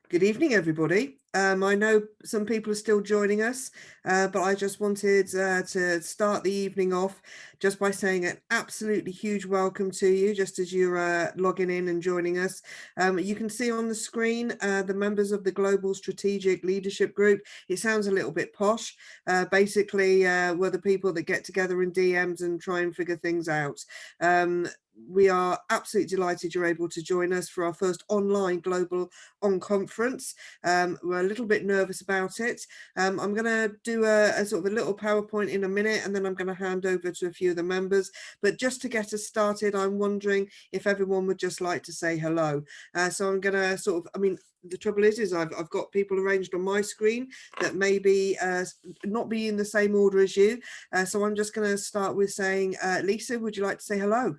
Good evening, everybody. I know some people are still joining us, but I just wanted to start the evening off just by saying an absolutely huge welcome to you, just as you're logging in and joining us. You can see on the screen the members of the Global Strategic Leadership Group. It sounds a little bit posh. Basically, we're the people that get together in DMs and try and figure things out. We are absolutely delighted you're able to join us for our first online global Unconference. We're a little bit nervous about it. I'm going to do a sort of a little PowerPoint in a minute, and then I'm going to hand over to a few of the members. But just to get us started, I'm wondering if everyone would just like to say hello. So I'm going to sort of, the trouble is I've got people arranged on my screen that maybe not be in the same order as you. So I'm just going to start with saying, Lisa, would you like to say hello?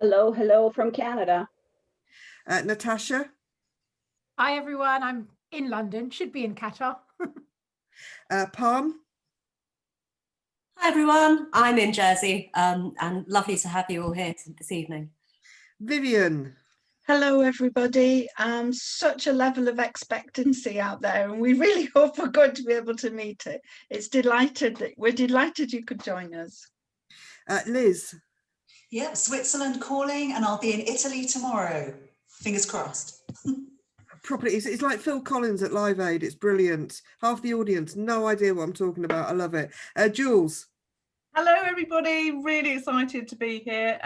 Hello from Canada. Natasha? Hi everyone, I'm in London, should be in Qatar. Palm? Hi everyone, I'm in Jersey, and lovely to have you all here this evening. Vivian? Hello everybody. Such a level of expectancy out there, and we really hope we're going to be able to meet it. We're delighted you could join us. Liz? Yep, Switzerland calling, and I'll be in Italy tomorrow. Fingers crossed. Properly, it's like Phil Collins at Live Aid. It's brilliant. Half the audience, no idea what I'm talking about. I love it. Jules? Hello everybody, really excited to be here.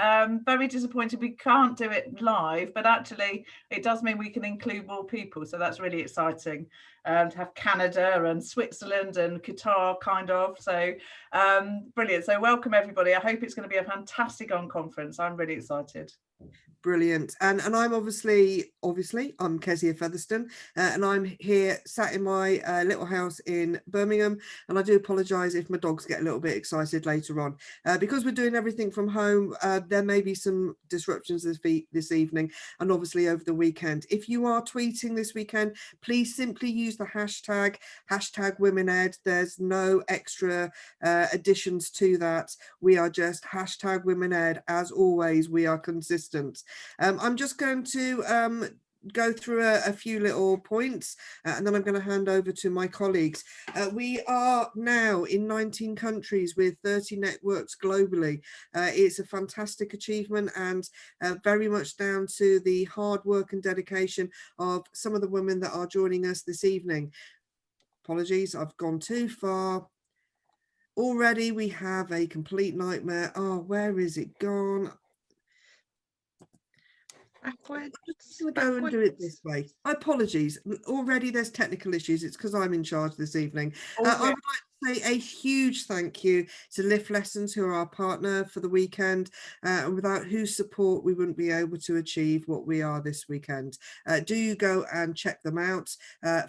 Very disappointed we can't do it live, but actually it does mean we can include more people, so that's really exciting to have Canada and Switzerland and Qatar kind of, so brilliant. So welcome everybody. I hope it's going to be a fantastic Unconference. I'm really excited. Brilliant. And I'm obviously I'm Kezia Featherstone, and I'm here sat in my little house in Birmingham, and I do apologize if my dogs get a little bit excited later on. Because we're doing everything from home, there may be some disruptions this evening and obviously over the weekend. If you are tweeting this weekend, please simply use the hashtag #WomenEd. There's no extra additions to that. We are just hashtag #WomenEd. As always, we are consistent. I'm just going to go through a few little points, and then I'm going to hand over to my colleagues. We are now in 19 countries with 30 networks globally. It's a fantastic achievement, and very much down to the hard work and dedication of some of the women that are joining us this evening. Apologies, I've gone too far. Already we have a complete nightmare. Oh, where is it gone? I'm just going to go and do it this way. Apologies. Already there's technical issues. It's because I'm in charge this evening. Okay. I would like to say a huge thank you to Lift Lessons, who are our partner for the weekend, and without whose support we wouldn't be able to achieve what we are this weekend. Do go and check them out.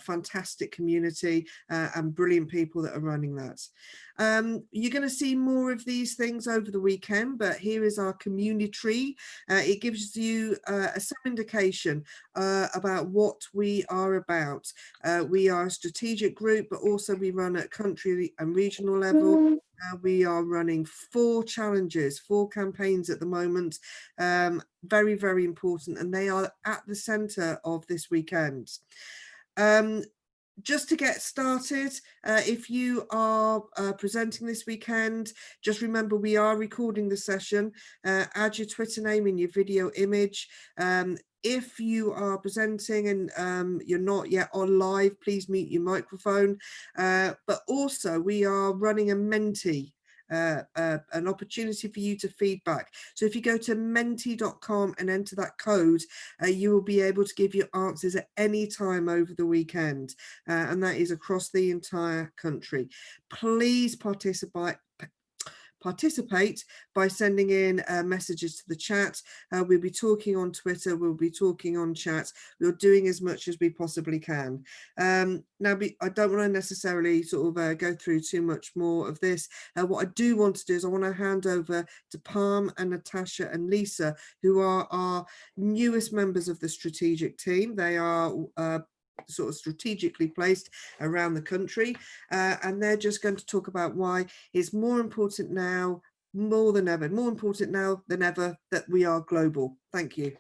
Fantastic community and brilliant people that are running that. You're going to see more of these things over the weekend, but here is our community tree. It gives you some indication about what we are about. We are a strategic group, but also we run at country and regional level. We are running 4 challenges, 4 campaigns at the moment. Very, very important, and they are at the centre of this weekend. Just to get started, if you are presenting this weekend, just remember we are recording the session. Add your Twitter name in your video image. If you are presenting and you're not yet on live, please mute your microphone. But also we are running a Menti, an opportunity for you to feedback. So if you go to menti.com and enter that code, you will be able to give your answers at any time over the weekend, and that is across the entire country. Please participate by sending in messages to the chat. We'll be talking on Twitter, we'll be talking on chat. We're doing as much as we possibly can. Now, I don't want to necessarily sort of go through too much more of this. What I do want to do is I want to hand over to Palm and Natasha and Lisa, who are our newest members of the strategic team. They are sort of strategically placed around the country, and they're just going to talk about why it's more important now, more than ever that we are global. Thank you.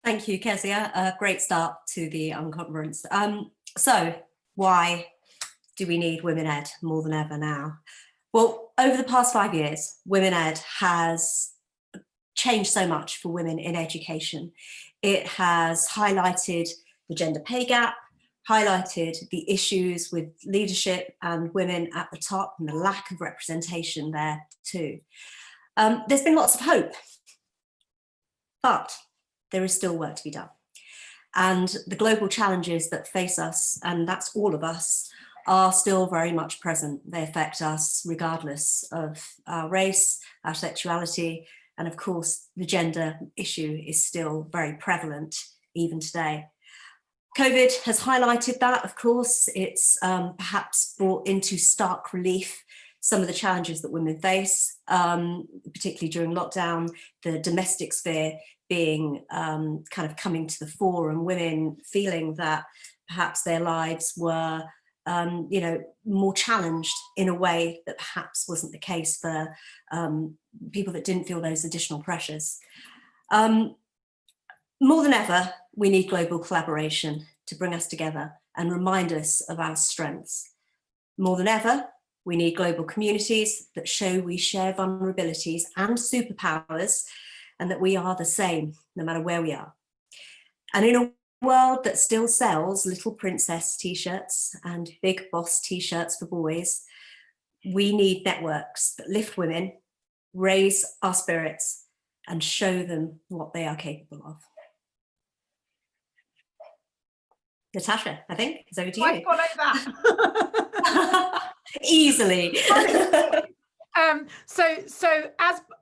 Thank you, Kezia. A great start to the Unconference. So why do we need Women Ed more than ever now? Well, over the past 5 years, Women Ed has changed so much for women in education. It has highlighted the gender pay gap, highlighted the issues with leadership and women at the top and the lack of representation there too. There's been lots of hope, but there is still work to be done. And the global challenges that face us, and that's all of us, are still very much present. They affect us regardless of our race, our sexuality, and of course, the gender issue is still very prevalent even today. COVID has highlighted that, of course. It's perhaps brought into stark relief some of the challenges that women face, particularly during lockdown, the domestic sphere being kind of coming to the fore, and women feeling that perhaps their lives were more challenged in a way that perhaps wasn't the case for people that didn't feel those additional pressures. More than ever, we need global collaboration to bring us together and remind us of our strengths. More than ever, we need global communities that show we share vulnerabilities and superpowers, and that we are the same no matter where we are. And in a world that still sells little princess t-shirts and big boss t-shirts for boys, we need networks that lift women, raise our spirits, and show them what they are capable of. Natasha, I think it's over to you. I follow that. Easily. So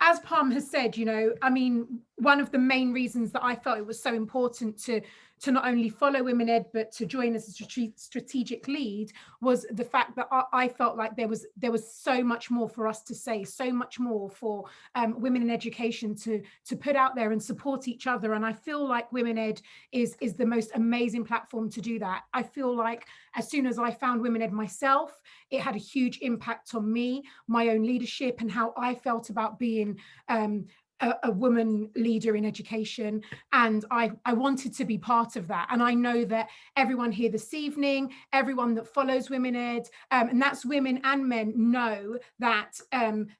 as Palm has said, I mean, one of the main reasons that I felt it was so important to not only follow Women Ed, but to join as a strategic lead was the fact that I felt like there was so much more for us to say, so much more for women in education to put out there and support each other. And I feel like Women Ed is the most amazing platform to do that. I feel like as soon as I found Women Ed myself, it had a huge impact on me, my own leadership, and how I felt about being a woman leader in education, and I wanted to be part of that. And I know that everyone here this evening, everyone that follows Women Ed, and that's women and men, know that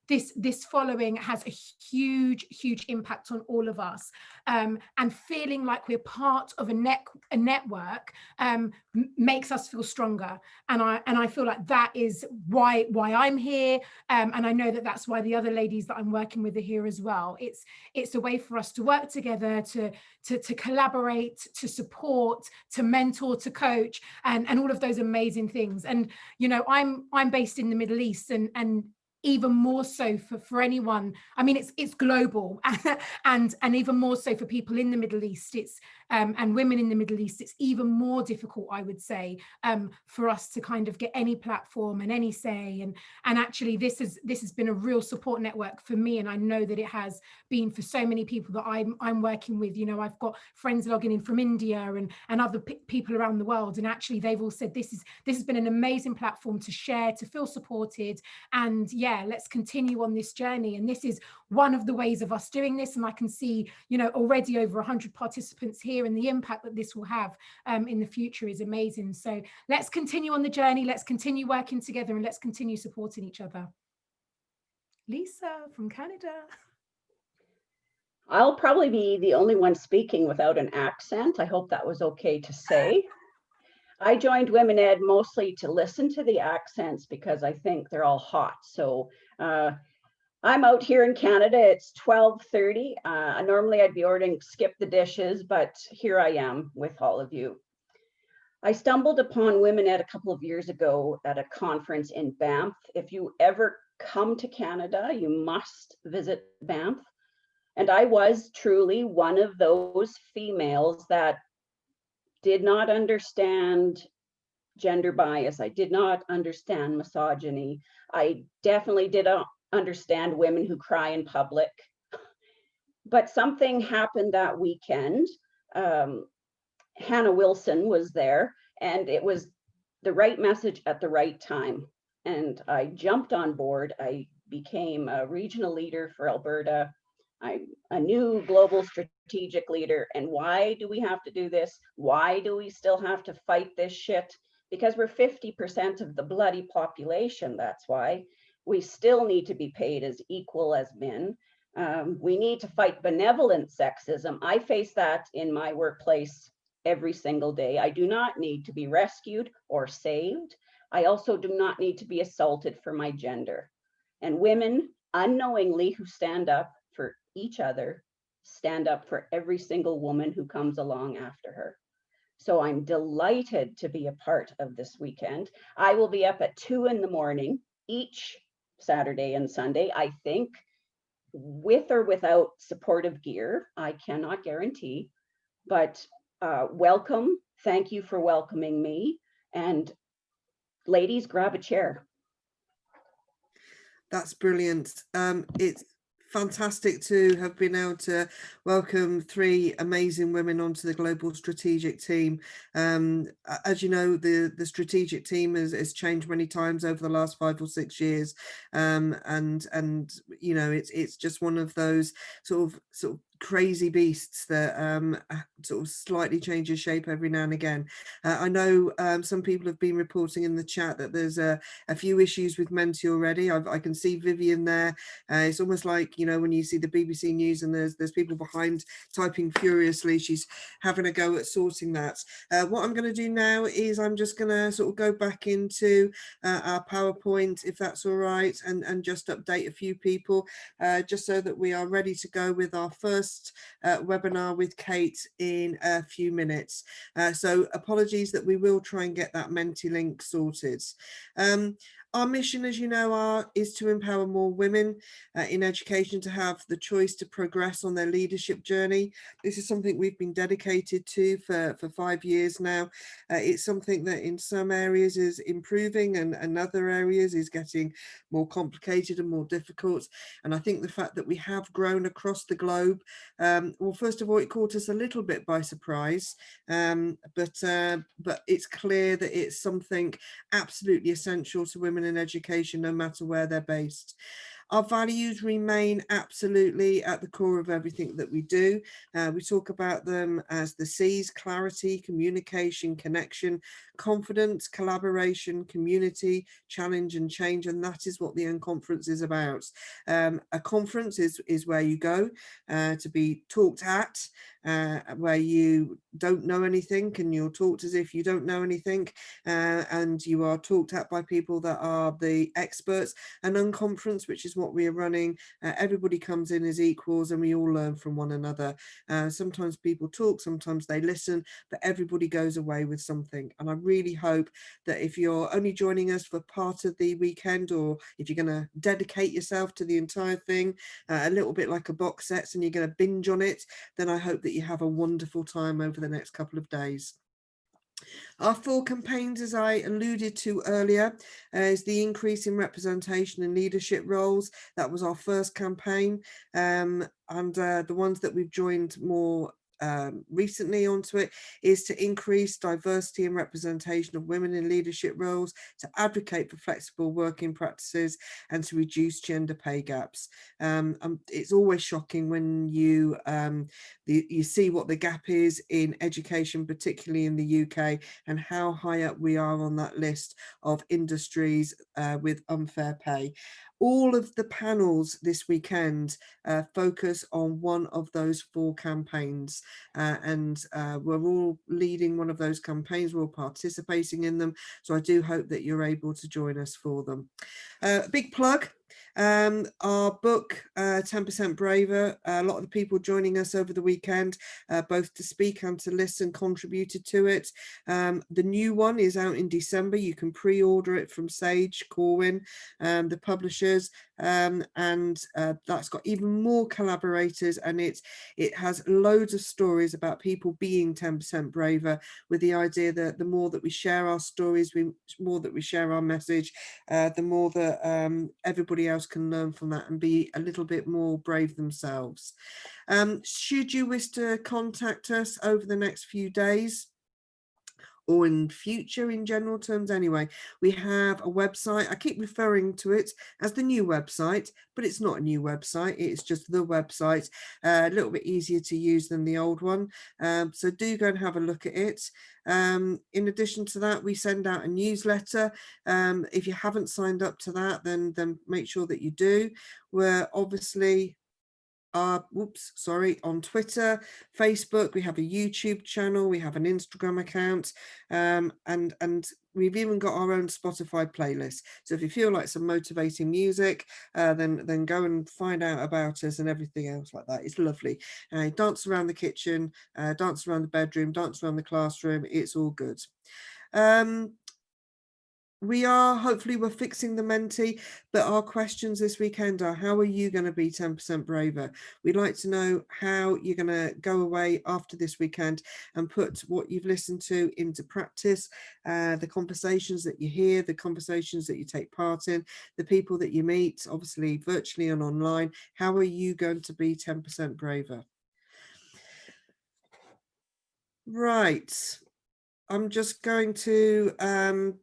this following has a huge impact on all of us, and feeling like we're part of a network makes us feel stronger. And I feel like that is why I'm here, and I know that that's why the other ladies that I'm working with are here as well. It's a way for us to work together, to collaborate, to support, to mentor, to coach, and all of those amazing things. And I'm based in the Middle East, and even more so for anyone. I mean, it's global, and even more so for people in the Middle East. It's and women in the Middle East. It's even more difficult, I would say, for us to kind of get any platform and any say. And actually, this has been a real support network for me, and I know that it has been for so many people that I'm working with. I've got friends logging in from India and other people around the world, and actually they've all said this has been an amazing platform to share, to feel supported, and let's continue on this journey. And this is one of the ways of us doing this. And I can see, already over 100 participants here, and the impact that this will have in the future is amazing. So let's continue on the journey. Let's continue working together, and let's continue supporting each other. Lisa from Canada. I'll probably be the only one speaking without an accent. I hope that was okay to say. I joined Women Ed mostly to listen to the accents because I think they're all hot. So I'm out here in Canada. It's 12:30. Normally I'd be ordering skip the dishes, but here I am with all of you. I stumbled upon Women Ed a couple of years ago at a conference in Banff. If you ever come to Canada, you must visit Banff. And I was truly one of those females that did not understand gender bias. I did not understand misogyny. I definitely didn't understand women who cry in public. But something happened that weekend. Hannah Wilson was there, and it was the right message at the right time. And I jumped on board. I became a regional leader for Alberta, I'm a new global strategic leader. And why do we have to do this? Why do we still have to fight this shit? Because we're 50% of the bloody population. That's why we still need to be paid as equal as men. We need to fight benevolent sexism. I face that in my workplace every single day. I do not need to be rescued or saved. I also do not need to be assaulted for my gender. And women, unknowingly, who stand up for each other, stand up for every single woman who comes along after her. So I'm delighted to be a part of this weekend. I will be up at 2 a.m. each Saturday and Sunday, I think, with or without supportive gear. I cannot guarantee, but welcome. Thank you for welcoming me. And ladies, grab a chair. That's brilliant. It's fantastic to have been able to welcome 3 amazing women onto the global strategic team. As you know, the strategic team has changed many times over the last 5 or 6 years, and you know, it's just one of those sort of crazy beasts that sort of slightly changes shape every now and again. I know some people have been reporting in the chat that there's a few issues with Menti already. I can see Vivian there. It's almost like, you know, when you see the BBC News and there's people behind typing furiously, she's having a go at sorting that. What I'm going to do now is I'm just going to sort of go back into our PowerPoint, if that's all right, and just update a few people, just so that we are ready to go with our first webinar with Kate in a few minutes. So apologies that we will try and get that Menti link sorted. Our mission, as you know, is to empower more women in education to have the choice to progress on their leadership journey. This is something we've been dedicated to for 5 years now. It's something that in some areas is improving and other areas is getting more complicated and more difficult. And I think the fact that we have grown across the globe, well, first of all, it caught us a little bit by surprise, but it's clear that it's something absolutely essential to women in education, no matter where they're based. Our values remain absolutely at the core of everything that we do. We talk about them as the C's: clarity, communication, connection, confidence, collaboration, community, challenge and change. And that is what the Unconference is about. A conference is where you go to be talked at, where you don't know anything and you're talked as if you don't know anything, and you are talked at by people that are the experts. An Unconference, which is what we are running, everybody comes in as equals and we all learn from one another. Sometimes people talk, sometimes they listen, but everybody goes away with something. And I really hope that if you're only joining us for part of the weekend, or if you're going to dedicate yourself to the entire thing, a little bit like a box set, and you're going to binge on it, then I hope that you have a wonderful time over the next couple of days. Our 4 campaigns, as I alluded to earlier, is the increase in representation and leadership roles. That was our first campaign, and the ones that we've joined more recently onto it is to increase diversity and representation of women in leadership roles, to advocate for flexible working practices, and to reduce gender pay gaps. It's always shocking when you see what the gap is in education, particularly in the UK, and how high up we are on that list of industries with unfair pay. All of the panels this weekend focus on one of those 4 campaigns, and we're all leading one of those campaigns, we're all participating in them, so I do hope that you're able to join us for them. Big plug. Our book, 10% Braver, a lot of the people joining us over the weekend, both to speak and to listen, contributed to it. The new one is out in December. You can pre-order it from Sage Corwin, the publishers, and that's got even more collaborators, and it has loads of stories about people being 10% braver, with the idea that the more that we share our stories, the more that we share our message, the more that everybody else can learn from that and be a little bit more brave themselves. Should you wish to contact us over the next few days, or in future in general terms anyway. We have a website. I keep referring to it as the new website, but it's not a new website. It's just the website, a little bit easier to use than the old one. So do go and have a look at it. In addition to that, we send out a newsletter. If you haven't signed up to that, then make sure that you do. We're obviously on Twitter, Facebook, we have a YouTube channel, we have an Instagram account, and we've even got our own Spotify playlist. So if you feel like some motivating music, then go and find out about us and everything else like that. It's lovely. Dance around the kitchen, dance around the bedroom, dance around the classroom. It's all good. Hopefully we're fixing the Menti, but our questions this weekend are, how are you going to be 10% braver? We'd like to know how you're going to go away after this weekend and put what you've listened to into practice, the conversations that you hear, the conversations that you take part in, the people that you meet, obviously virtually and online. How are you going to be 10% braver? Right. I'm just going to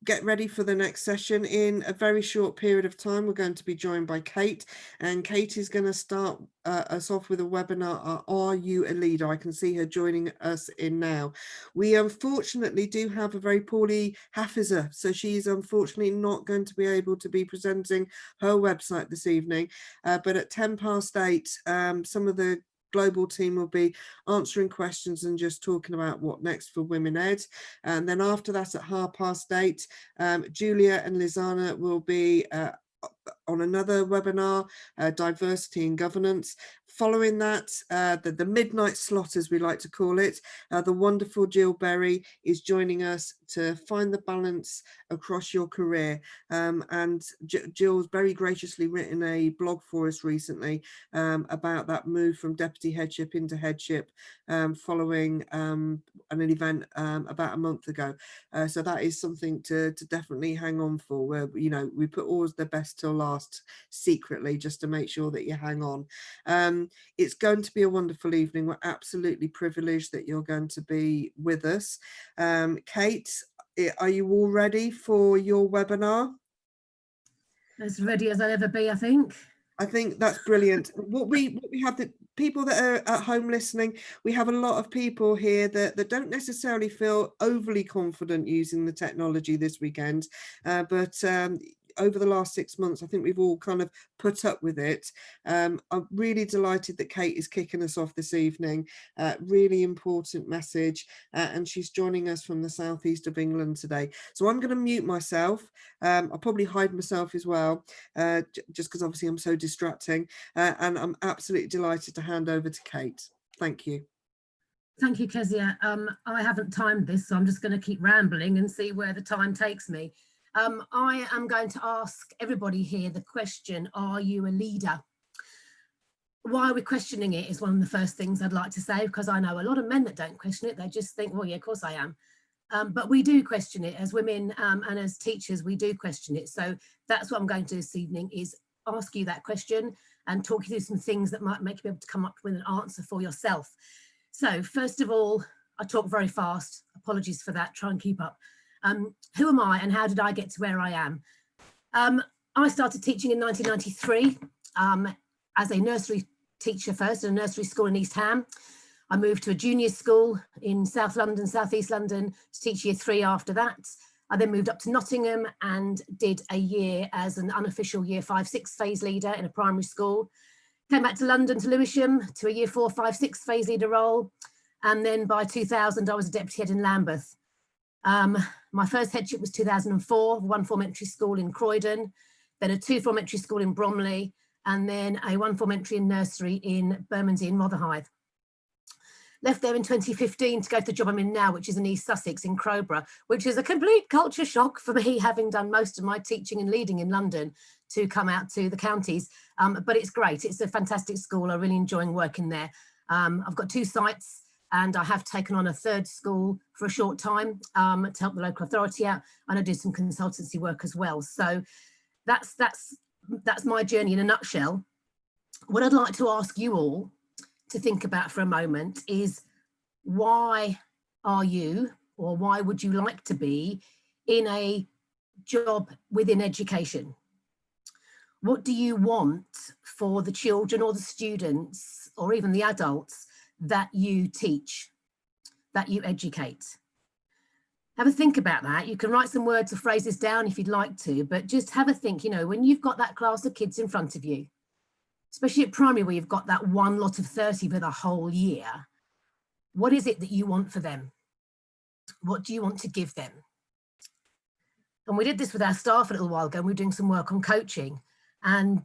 get ready for the next session. In a very short period of time, we're going to be joined by Kate, and Kate is going to start us off with a webinar, Are You a Leader? I can see her joining us in now. We unfortunately do have a very poorly Hafiza, so she's unfortunately not going to be able to be presenting her website this evening, but at 8:10, some of the global team will be answering questions and just talking about what next for Women Ed. And then after that at 8:30, Julia and Lizana will be on another webinar, diversity and governance. Following that, the midnight slot, as we like to call it, the wonderful Jill Berry is joining us to find the balance across your career. And Jill's very graciously written a blog for us recently about that move from deputy headship into headship, following an event about a month ago. So that is something to definitely hang on for, where, you know, we put always the best till last secretly, just to make sure that you hang on. It's going to be a wonderful evening. We're absolutely privileged that you're going to be with us. Kate, are you all ready for your webinar? As ready as I'll ever be, I think. I think that's brilliant. What we have, the people that are at home listening, we have a lot of people here that don't necessarily feel overly confident using the technology this weekend, but over the last 6 months, I think we've all kind of put up with it. I'm really delighted that Kate is kicking us off this evening. Really important message, and she's joining us from the southeast of England today. So I'm going to mute myself. I'll probably hide myself as well, just because obviously I'm so distracting. And I'm absolutely delighted to hand over to Kate. Thank you. Thank you, Kezia. I haven't timed this, so I'm just going to keep rambling and see where the time takes me. I am going to ask everybody here the question, are you a leader? Why we're questioning it is one of the first things I'd like to say, because I know a lot of men that don't question it. They just think, well, yeah, of course I am. But we do question it as women, and as teachers, we do question it. So that's what I'm going to do this evening, is ask you that question and talk you through some things that might make you be able to come up with an answer for yourself. So first of all, I talk very fast. Apologies for that. Try and keep up. Who am I and how did I get to where I am? I started teaching in 1993 as a nursery teacher first in a nursery school in East Ham. I moved to a junior school in South London, Southeast London, to teach year 3 after that. I then moved up to Nottingham and did a year as an unofficial year 5-6 phase leader in a primary school. Came back to London, to Lewisham, to a year 4-5-6 phase leader role. And then by 2000, I was a deputy head in Lambeth. My first headship was 2004, 1 form entry school in Croydon, then a 2 form entry school in Bromley, and then a 1 form entry in nursery in Bermondsey in Rotherhithe. Left there in 2015 to go to the job I'm in now, which is in East Sussex in Crowborough, which is a complete culture shock for me, having done most of my teaching and leading in London, to come out to the counties. But it's great. It's a fantastic school. I really enjoy working there. I've got 2 sites, and I have taken on a 3rd school for a short time to help the local authority out, and I do some consultancy work as well. So that's my journey in a nutshell. What I'd like to ask you all to think about for a moment is, why are you or why would you like to be in a job within education? What do you want for the children or the students or even the adults that you teach, that you educate? Have a think about that. You can write some words or phrases down if you'd like to, but just have a think, you know, when you've got that class of kids in front of you, especially at primary where you've got that one lot of 30 for the whole year, what is it that you want for them? What do you want to give them? And we did this with our staff a little while ago, and we were doing some work on coaching. And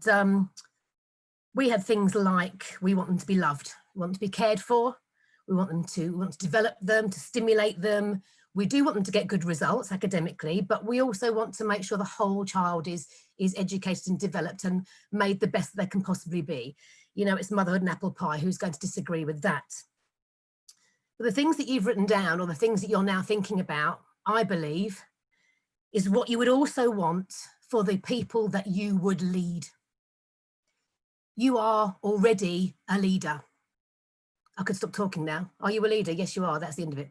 we had things like, we want them to be loved, we want them to be cared for, we want to develop them, to stimulate them. We do want them to get good results academically, but we also want to make sure the whole child is educated and developed and made the best they can possibly be. You know, it's motherhood and apple pie. Who's going to disagree with that? But the things that you've written down, or the things that you're now thinking about, I believe, is what you would also want for the people that you would lead. You are already a leader. I could stop talking now. Are you a leader? Yes, you are. That's the end of it.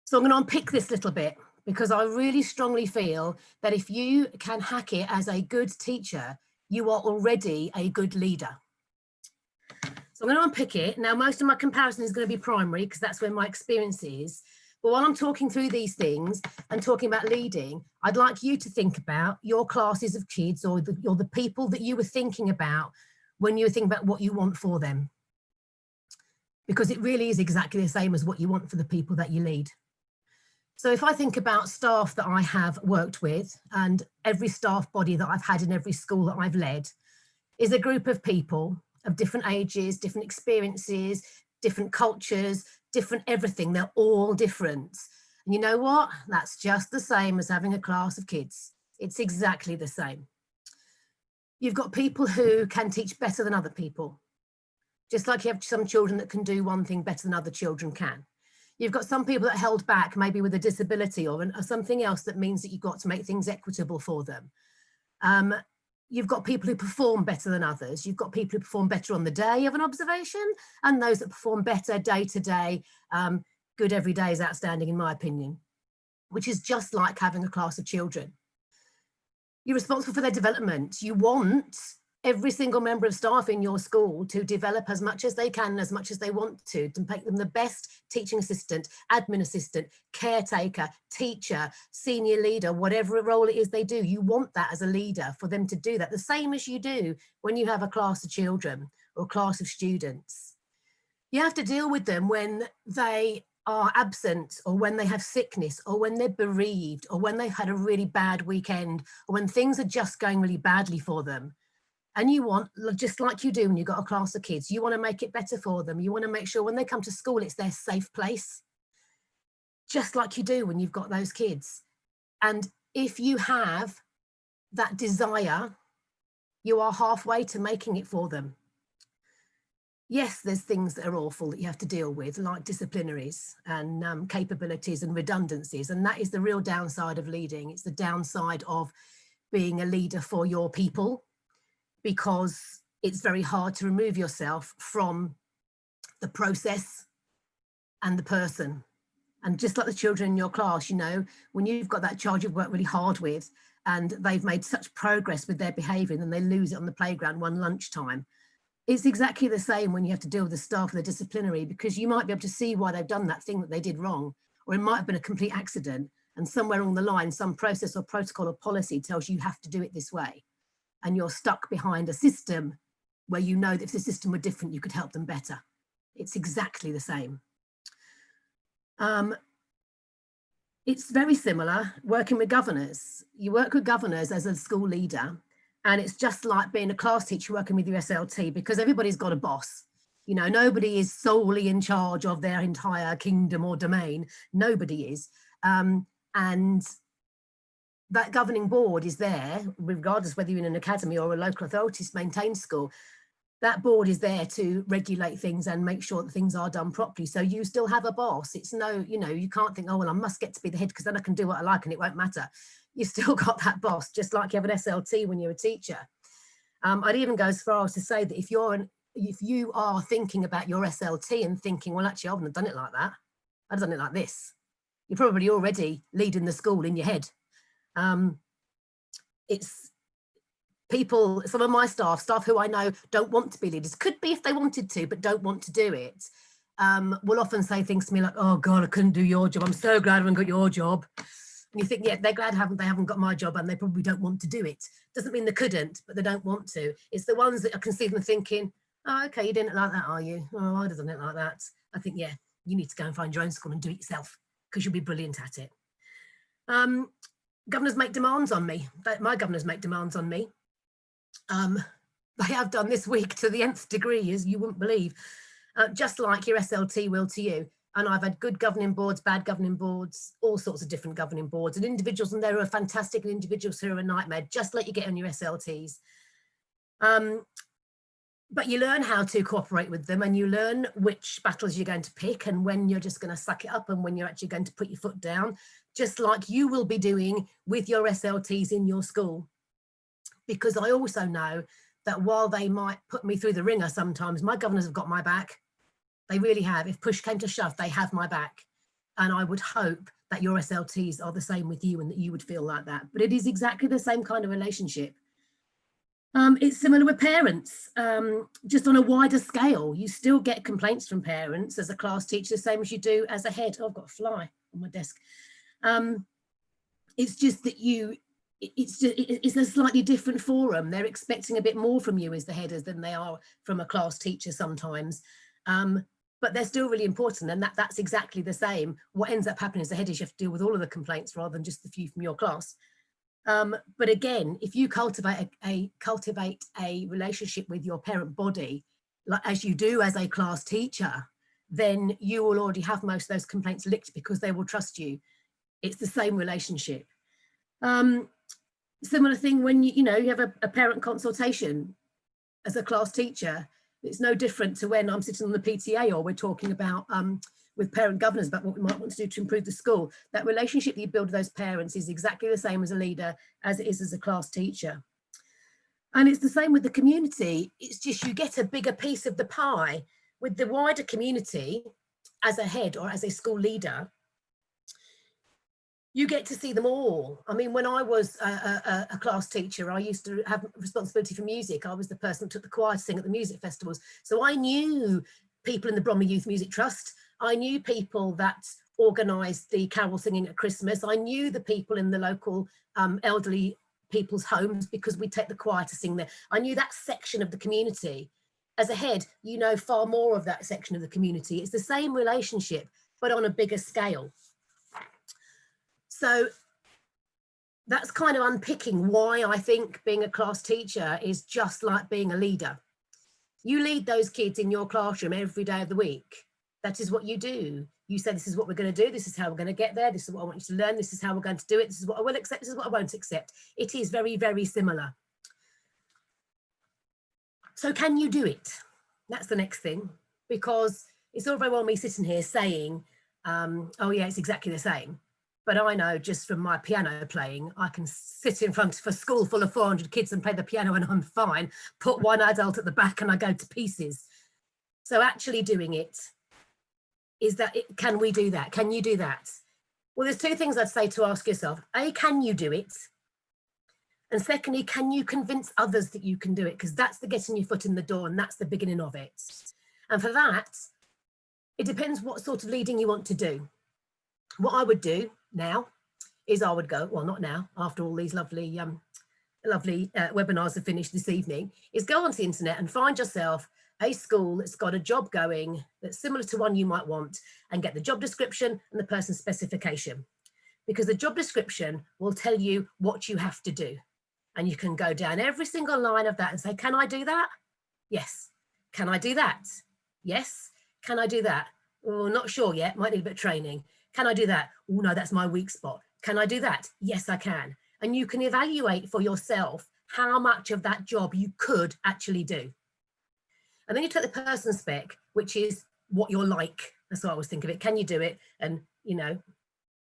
So I'm going to unpick this little bit, because I really strongly feel that if you can hack it as a good teacher, you are already a good leader. So I'm going to unpick it. Now, most of my comparison is going to be primary, because that's where my experience is. But while I'm talking through these things and talking about leading, I'd like you to think about your classes of kids, or the people that you were thinking about when you were thinking about what you want for them. Because it really is exactly the same as what you want for the people that you lead. So if I think about staff that I have worked with, and every staff body that I've had in every school that I've led is a group of people of different ages, different experiences, different cultures, different everything. They're all different. And you know what? That's just the same as having a class of kids. It's exactly the same. You've got people who can teach better than other people. Just like you have some children that can do one thing better than other children can. You've got some people that held back, maybe with a disability or something else that means that you've got to make things equitable for them. You've got people who perform better than others. You've got people who perform better on the day of an observation, and those that perform better day to day. Good every day is outstanding, in my opinion, which is just like having a class of children. You're responsible for their development. You want every single member of staff in your school to develop as much as they can, as much as they want to make them the best teaching assistant, admin assistant, caretaker, teacher, senior leader, whatever role it is they do. You want that as a leader, for them to do that, the same as you do when you have a class of children or a class of students. You have to deal with them when they are absent, or when they have sickness, or when they're bereaved, or when they've had a really bad weekend, or when things are just going really badly for them. And you want, just like you do when you've got a class of kids, you want to make it better for them. You want to make sure when they come to school, it's their safe place, just like you do when you've got those kids. And if you have that desire, you are halfway to making it for them. Yes, there's things that are awful that you have to deal with, like disciplinaries and capabilities and redundancies. And that is the real downside of leading. It's the downside of being a leader for your people, because it's very hard to remove yourself from the process and the person. And just like the children in your class, you know, when you've got that child you've worked really hard with and they've made such progress with their behaviour, and then they lose it on the playground one lunchtime. It's exactly the same when you have to deal with the staff and the disciplinary, because you might be able to see why they've done that thing that they did wrong, or it might have been a complete accident, and somewhere along the line, some process or protocol or policy tells you have to do it this way. And you're stuck behind a system where you know that if the system were different, you could help them better. It's exactly the same. It's very similar working with governors. You work with governors as a school leader, and it's just like being a class teacher working with your SLT, because everybody's got a boss. You know, nobody is solely in charge of their entire kingdom or domain. Nobody is. And that governing board is there, regardless whether you're in an academy or a local authorities maintained school. That board is there to regulate things and make sure that things are done properly. So you still have a boss. It's no, you know, you can't think, oh, well, I must get to be the head because then I can do what I like and it won't matter. You've still got that boss, just like you have an SLT when you're a teacher. I'd even go as far as to say that if you are thinking about your SLT and thinking, well, actually, I wouldn't have done it like that. I'd have done it like this. You're probably already leading the school in your head. It's people, some of my staff who I know don't want to be leaders, could be if they wanted to, but don't want to do it, will often say things to me like, oh God, I couldn't do your job. I'm so glad I haven't got your job. And you think, yeah, they're glad they haven't got my job, and they probably don't want to do it. Doesn't mean they couldn't, but they don't want to. It's the ones that I can see them thinking, oh, okay, you didn't like that, are you? Oh, I didn't like that. I think, yeah, you need to go and find your own school and do it yourself, because you'll be brilliant at it. Governors make demands on me. My governors make demands on me. They have done this week to the nth degree, as you wouldn't believe, just like your SLT will to you. And I've had good governing boards, bad governing boards, all sorts of different governing boards, and individuals, and there are fantastic individuals who are a nightmare, just like you get on your SLTs. But you learn how to cooperate with them, and you learn which battles you're going to pick and when you're just going to suck it up and when you're actually going to put your foot down, just like you will be doing with your SLTs in your school. Because I also know that while they might put me through the ringer sometimes, my governors have got my back. They really have. If push came to shove, they have my back. And I would hope that your SLTs are the same with you and that you would feel like that. But it is exactly the same kind of relationship. It's similar with parents, just on a wider scale. You still get complaints from parents as a class teacher, the same as you do as a head. Oh, I've got a fly on my desk. It's just that it's a slightly different forum. They're expecting a bit more from you as the headers than they are from a class teacher sometimes. But they're still really important, and that's exactly the same. What ends up happening as a head is you have to deal with all of the complaints rather than just the few from your class. But again, if you cultivate a relationship with your parent body, like as you do as a class teacher, then you will already have most of those complaints licked because they will trust you. It's the same relationship. Similar thing when you have a parent consultation as a class teacher. It's no different to when I'm sitting on the PTA or we're talking about with parent governors about what we might want to do to improve the school. That relationship that you build with those parents is exactly the same as a leader as it is as a class teacher. And it's the same with the community. It's just you get a bigger piece of the pie with the wider community as a head or as a school leader. You get to see them all. I mean, when I was a class teacher, I used to have responsibility for music. I was the person that took the choir to sing at the music festivals. So I knew people in the Bromley Youth Music Trust. I knew people that organised the carol singing at Christmas. I knew the people in the local elderly people's homes because we take the choir to sing there. I knew that section of the community. As a head, you know far more of that section of the community. It's the same relationship, but on a bigger scale. So that's kind of unpicking why I think being a class teacher is just like being a leader. You lead those kids in your classroom every day of the week. That is what you do. You say, this is what we're going to do. This is how we're going to get there. This is what I want you to learn. This is how we're going to do it. This is what I will accept. This is what I won't accept. It is very, very similar. So can you do it? That's the next thing, because it's all very well me sitting here saying, oh yeah, it's exactly the same. But I know just from my piano playing, I can sit in front of a school full of 400 kids and play the piano and I'm fine. Put one adult at the back and I go to pieces. So actually doing it, can we do that? Can you do that? Well, there's two things I'd say to ask yourself. A, can you do it? And secondly, can you convince others that you can do it? Because that's the getting your foot in the door and that's the beginning of it. And for that, it depends what sort of leading you want to do. What I would do now is I would go, well, not now, after all these lovely webinars are finished this evening, is go onto the internet and find yourself a school that's got a job going that's similar to one you might want, and get the job description and the person's specification. Because the job description will tell you what you have to do. And you can go down every single line of that and say, can I do that? Yes. Can I do that? Yes. Can I do that? Oh, not sure yet, might need a bit of training. Can I do that? Oh no, that's my weak spot. Can I do that? Yes, I can. And you can evaluate for yourself how much of that job you could actually do. And then you take the person spec, which is what you're like. That's what I always think of it. Can you do it? And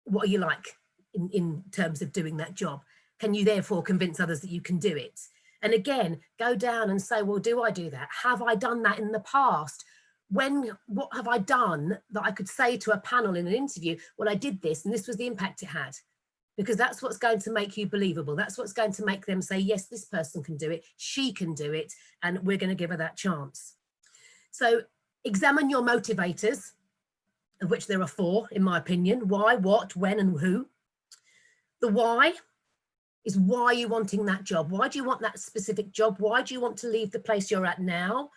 what are you like in terms of doing that job? Can you therefore convince others that you can do it? And again, go down and say, well, do I do that? Have I done that in the past? what have I done that I could say to a panel in an interview, well, I did this and this was the impact it had. Because that's what's going to make you believable. That's what's going to make them say, yes, this person can do it, she can do it, and we're going to give her that chance. So examine your motivators, of which there are 4, in my opinion: why, what, when, and who. The why is why are you wanting that job? Why do you want that specific job? Why do you want to leave the place you're at now?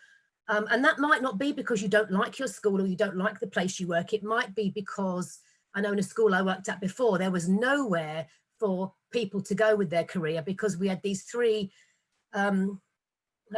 And that might not be because you don't like your school or you don't like the place you work. It might be because, I know in a school I worked at before, there was nowhere for people to go with their career because we had these 3, how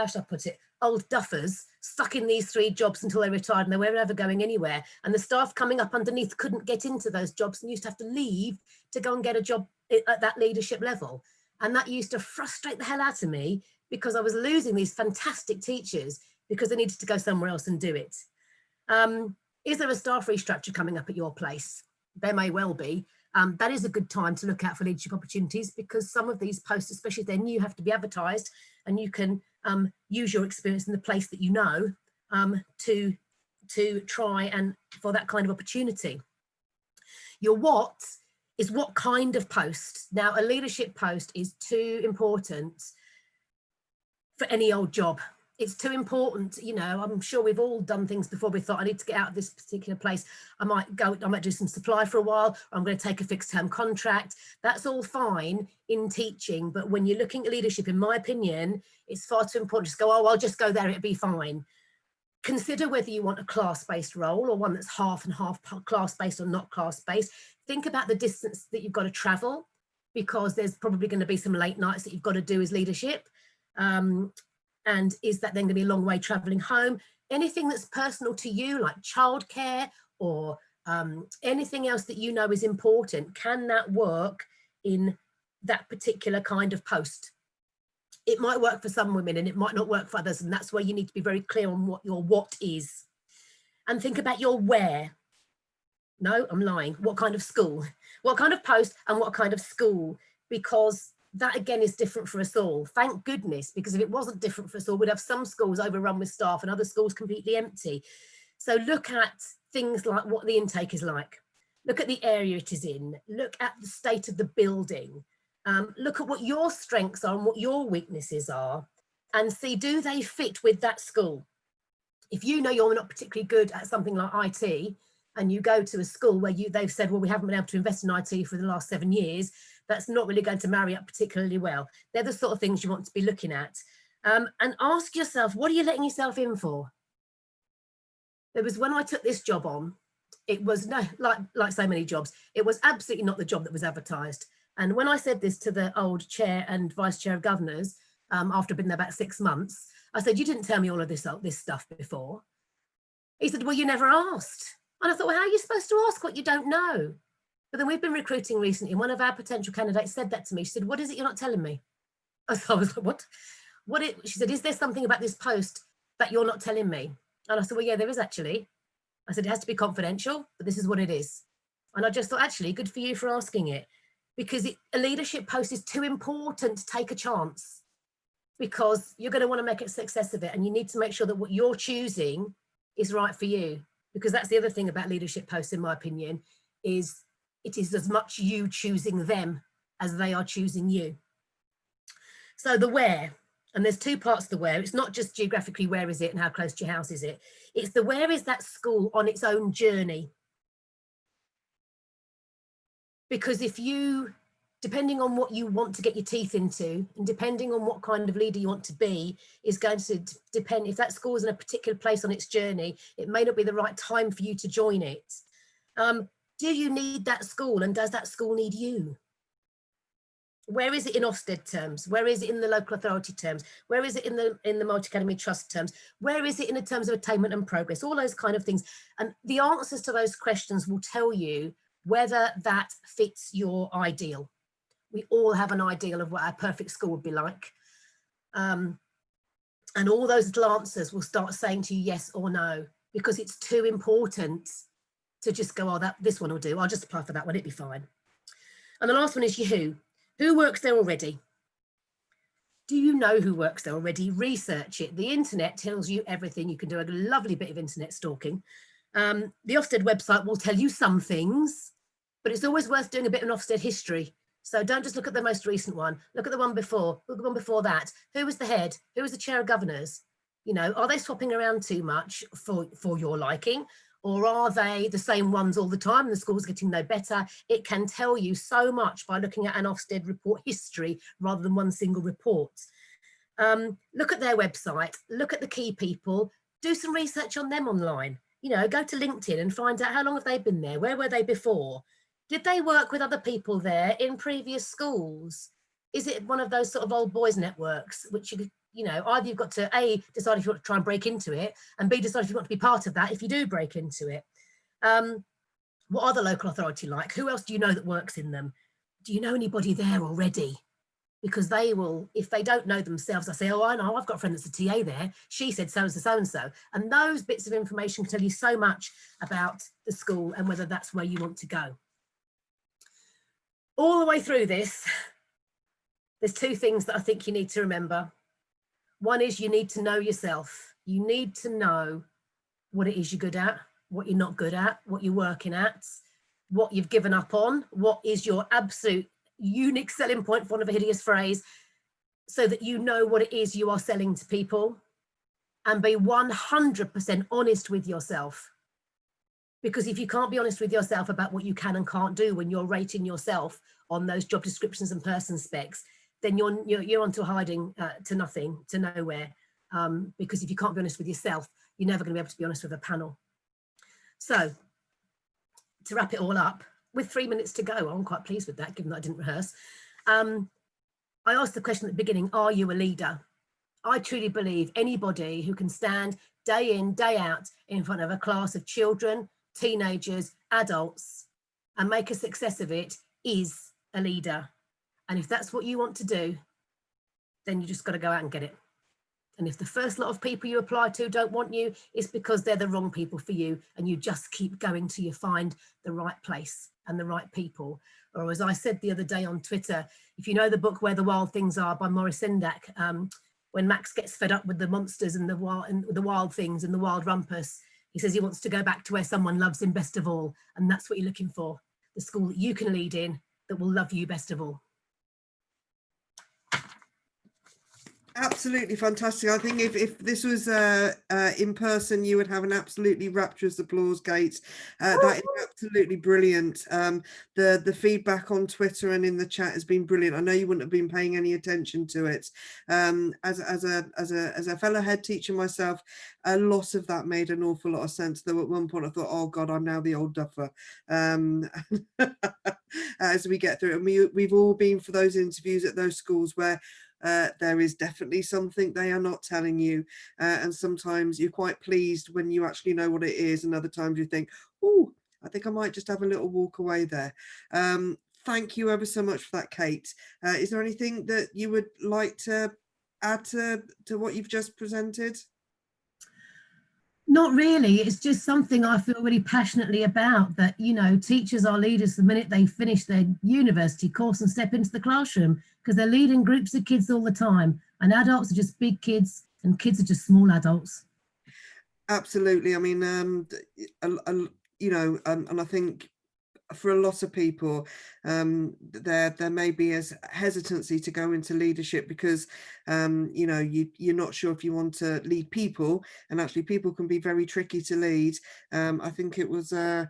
should I put it, old duffers stuck in these 3 jobs until they retired, and they weren't ever going anywhere. And the staff coming up underneath couldn't get into those jobs and used to have to leave to go and get a job at that leadership level. And that used to frustrate the hell out of me because I was losing these fantastic teachers because they needed to go somewhere else and do it. Is there a staff restructure coming up at your place? There may well be. That is a good time to look out for leadership opportunities, because some of these posts, especially if they're new, have to be advertised, and you can use your experience in the place that you know to try and for that kind of opportunity. Your what is what kind of post. Now, a leadership post is too important for any old job. It's too important, you know. I'm sure we've all done things before. We thought, I need to get out of this particular place. I might do some supply for a while, or I'm going to take a fixed term contract. That's all fine in teaching, but when you're looking at leadership, in my opinion, it's far too important to just go, oh, I'll just go there, it'll be fine. Consider whether you want a class-based role or one that's half and half, class-based or not class-based. Think about the distance that you've got to travel, because there's probably going to be some late nights that you've got to do as leadership. And is that then going to be a long way traveling home? Anything that's personal to you, like childcare or anything else that you know is important, can that work in that particular kind of post? It might work for some women and it might not work for others, and that's where you need to be very clear on what your what is. And think about your where. No, I'm lying. What kind of school? What kind of post and what kind of school? Because that again is different for us all. Thank goodness, because if it wasn't different for us all, we'd have some schools overrun with staff and other schools completely empty. So look at things like what the intake is like. Look at the area it is in. Look at the state of the building. Look at what your strengths are and what your weaknesses are, and see, do they fit with that school? If you know you're not particularly good at something like IT, and you go to a school where they've said, well, we haven't been able to invest in IT for the last 7 years, that's not really going to marry up particularly well. They're the sort of things you want to be looking at. And ask yourself, what are you letting yourself in for? There was, when I took this job on, it was like so many jobs, it was absolutely not the job that was advertised. And when I said this to the old chair and vice chair of governors, after I'd been there about 6 months, I said, you didn't tell me all of this stuff before. He said, well, you never asked. And I thought, well, how are you supposed to ask what you don't know? But then we've been recruiting recently, and one of our potential candidates said that to me. She said, what is it you're not telling me? I was like, what? She said, is there something about this post that you're not telling me? And I said, well, yeah, there is actually. I said, it has to be confidential, but this is what it is. And I just thought, actually, good for you for asking it, because a leadership post is too important to take a chance, because you're going to want to make a success of it. And you need to make sure that what you're choosing is right for you, because that's the other thing about leadership posts, in my opinion, is it is as much you choosing them as they are choosing you. So the where, and there's 2 parts to the where. It's not just geographically where is it and how close to your house is it. It's the where is that school on its own journey. Because if you, depending on what you want to get your teeth into, and depending on what kind of leader you want to be, is going to depend. If that school is in a particular place on its journey, it may not be the right time for you to join it. Do you need that school, and does that school need you? Where is it in Ofsted terms? Where is it in the local authority terms? Where is it in the multi-academy trust terms? Where is it in the terms of attainment and progress? All those kind of things. And the answers to those questions will tell you whether that fits your ideal. We all have an ideal of what our perfect school would be like. And all those little answers will start saying to you yes or no, because it's too important to just go, oh, this one will do. I'll just apply for that one, it'll be fine. And the last one is your who. Who works there already? Do you know who works there already? Research it. The internet tells you everything. You can do a lovely bit of internet stalking. The Ofsted website will tell you some things, but it's always worth doing a bit of an Ofsted history. So don't just look at the most recent one. Look at the one before. Look at the one before that. Who was the head? Who was the chair of governors? You know, are they swapping around too much for your liking? Or are they the same ones all the time and the school's getting no better? It can tell you so much by looking at an Ofsted report history rather than one single report. Look at their website, look at the key people, do some research on them online. You know, go to LinkedIn and find out how long have they been there? Where were they before? Did they work with other people there in previous schools? Is it one of those sort of old boys networks, which you know, either you've got to A, decide if you want to try and break into it, and B, decide if you want to be part of that if you do break into it. What are the local authority like? Who else do you know that works in them? Do you know anybody there already? Because they will, if they don't know themselves, I say, oh, I know, I've got a friend that's a TA there. She said so-and-so, so-and-so. And those bits of information can tell you so much about the school and whether that's where you want to go. All the way through this, there's two things that I think you need to remember. One is you need to know yourself. You need to know what it is you're good at, what you're not good at, what you're working at, what you've given up on, what is your absolute unique selling point, for want of a hideous phrase, so that you know what it is you are selling to people, and be 100% honest with yourself. Because if you can't be honest with yourself about what you can and can't do when you're rating yourself on those job descriptions and person specs, then you're onto hiding to nothing, to nowhere. Because if you can't be honest with yourself, you're never going to be able to be honest with a panel. So to wrap it all up, with 3 minutes to go, I'm quite pleased with that, given that I didn't rehearse. I asked the question at the beginning, are you a leader? I truly believe anybody who can stand day in, day out in front of a class of children, teenagers, adults, and make a success of it is a leader. And if that's what you want to do, then you just got to go out and get it. And if the first lot of people you apply to don't want you, it's because they're the wrong people for you, and you just keep going till you find the right place and the right people. Or as I said the other day on Twitter, if you know the book Where the Wild Things Are by Maurice Sendak, when Max gets fed up with the monsters and the wild things and the wild rumpus, he says he wants to go back to where someone loves him best of all. And that's what you're looking for, the school that you can lead in that will love you best of all. Absolutely fantastic. I think if this was in person, you would have an absolutely rapturous applause, Kate. That is absolutely brilliant. The feedback on Twitter and in the chat has been brilliant. I know you wouldn't have been paying any attention to it. As a fellow head teacher myself, a lot of that made an awful lot of sense. Though at one point I thought, oh God, I'm now the old duffer. As we get through it, and we've all been for those interviews at those schools where there is definitely something they are not telling you, and sometimes you're quite pleased when you actually know what it is, and other times you think, oh, I think I might just have a little walk away there. Thank you ever so much for that, Kate. Is there anything that you would like to add to what you've just presented? Not really. It's just something I feel really passionately about, that, you know, teachers are leaders the minute they finish their university course and step into the classroom, because they're leading groups of kids all the time, and adults are just big kids and kids are just small adults. Absolutely. I mean, you know, and I think for a lot of people, there may be a hesitancy to go into leadership because, you know, you're not sure if you want to lead people, and actually people can be very tricky to lead. I think it was, I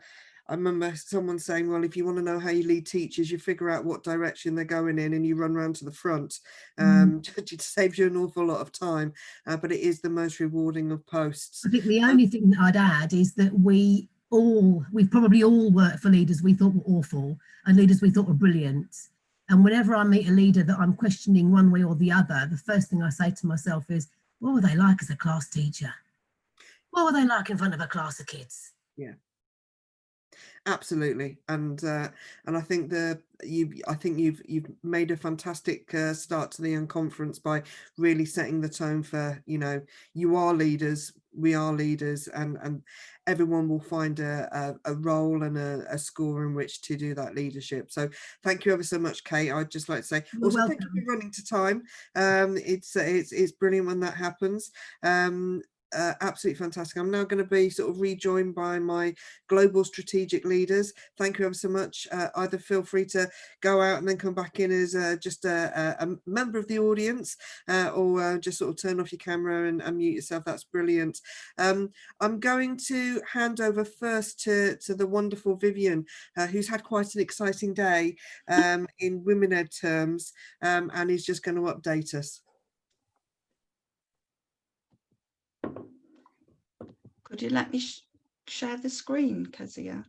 remember someone saying, well, if you want to know how you lead teachers, you figure out what direction they're going in and you run around to the front. It saves you an awful lot of time, but it is the most rewarding of posts. I think the only thing that I'd add is that we've probably all worked for leaders we thought were awful and leaders we thought were brilliant. And whenever I meet a leader that I'm questioning one way or the other, the first thing I say to myself is, what were they like as a class teacher? What were they like in front of a class of kids? Yeah. Absolutely, and I think you've made a fantastic start to the Unconference by really setting the tone for, you know, you are leaders we are leaders, and everyone will find a role and a score in which to do that leadership. So thank you ever so much, Kate. I'd just like to say You're also thank you welcome. for running to time. It's brilliant when that happens. Absolutely fantastic. I'm now going to be sort of rejoined by my global strategic leaders. Thank you ever so much. Either feel free to go out and then come back in as just a member of the audience, or just sort of turn off your camera and mute yourself. That's brilliant. I'm going to hand over first to the wonderful Vivian, who's had quite an exciting day in Women Ed terms, and is just going to update us. Could you let me share the screen, Kezia?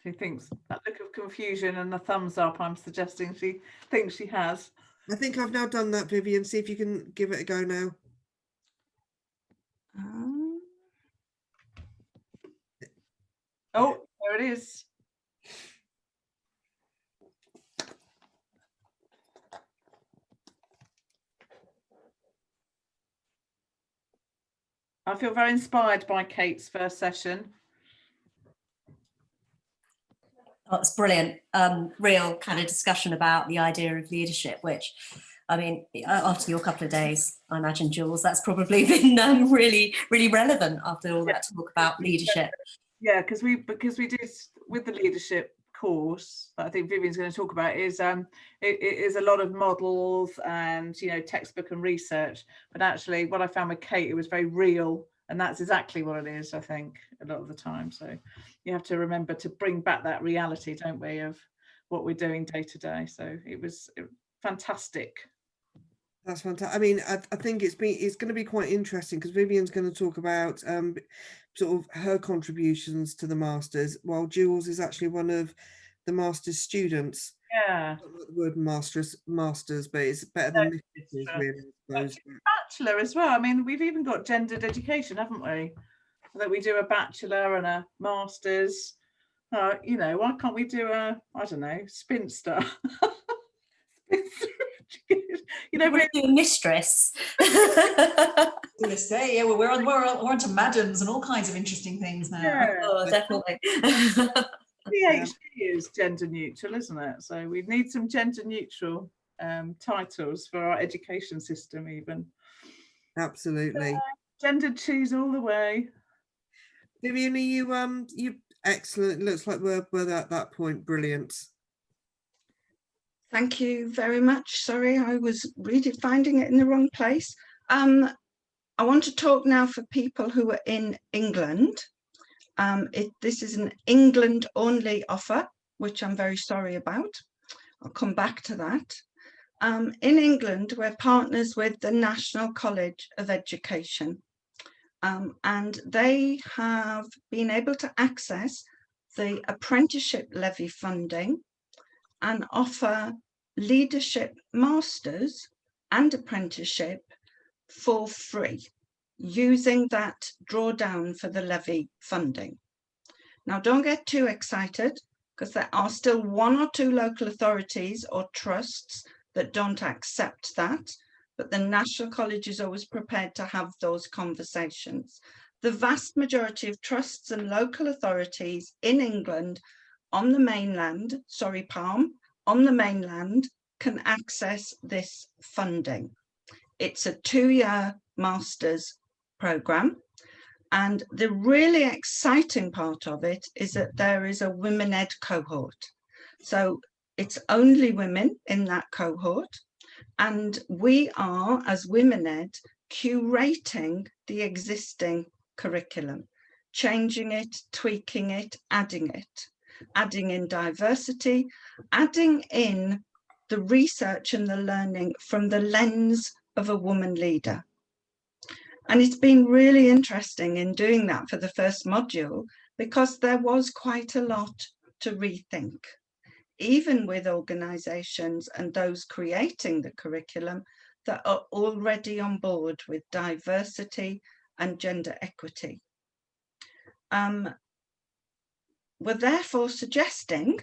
She thinks that look of confusion and the thumbs up, I'm suggesting she thinks she has. I think I've now done that, Vivian. See if you can give it a go now. Oh, there it is. I feel very inspired by Kate's first session. Oh, it's brilliant. Real kind of discussion about the idea of leadership, which, I mean, after your couple of days, I imagine, Jules, that's probably been really, really relevant after all that talk about leadership. Yeah, because we do with the leadership course that I think Vivian's going to talk about is it is a lot of models and, you know, textbook and research, but actually what I found with Kate, it was very real, and that's exactly what it is, I think, a lot of the time. So you have to remember to bring back that reality, don't we, of what we're doing day to day. So it was fantastic. That's fantastic. I mean, I think it's going to be quite interesting because Vivian's going to talk about sort of her contributions to the masters, while Jules is actually one of the master's students. Yeah. I don't like the word masters, but it's better than mistresses, really, I suppose. Bachelor as well. I mean, we've even got gendered education, haven't we? That we do a bachelor and a master's. You know, why can't we do a, I don't know, spinster? You know, we're doing mistress. Gonna say, yeah, well, we're on to madams and all kinds of interesting things now. Yeah. Oh, definitely. PhD is gender neutral, isn't it? So we need some gender neutral titles for our education system, even. Absolutely. Gendered choose all the way. Vivian, are you excellent? It looks like we're at that point. Brilliant. Thank you very much. Sorry, I was finding it in the wrong place. I want to talk now for people who are in England. This is an England only offer, which I'm very sorry about. I'll come back to that. In England, we're partners with the National College of Education, and they have been able to access the apprenticeship levy funding and offer leadership masters and apprenticeship for free, using that drawdown for the levy funding. Now, don't get too excited, because there are still 1 or 2 local authorities or trusts that don't accept that, but the National College is always prepared to have those conversations. The vast majority of trusts and local authorities in England on the mainland, sorry, Palm, on the mainland, can access this funding. It's a 2-year master's programme, and the really exciting part of it is that there is a Women Ed cohort. So it's only women in that cohort, and we are, as Women Ed, curating the existing curriculum, changing it, tweaking it, adding in diversity, adding in the research and the learning from the lens of a woman leader. And it's been really interesting in doing that for the first module, because there was quite a lot to rethink, even with organisations and those creating the curriculum that are already on board with diversity and gender equity. we're therefore suggesting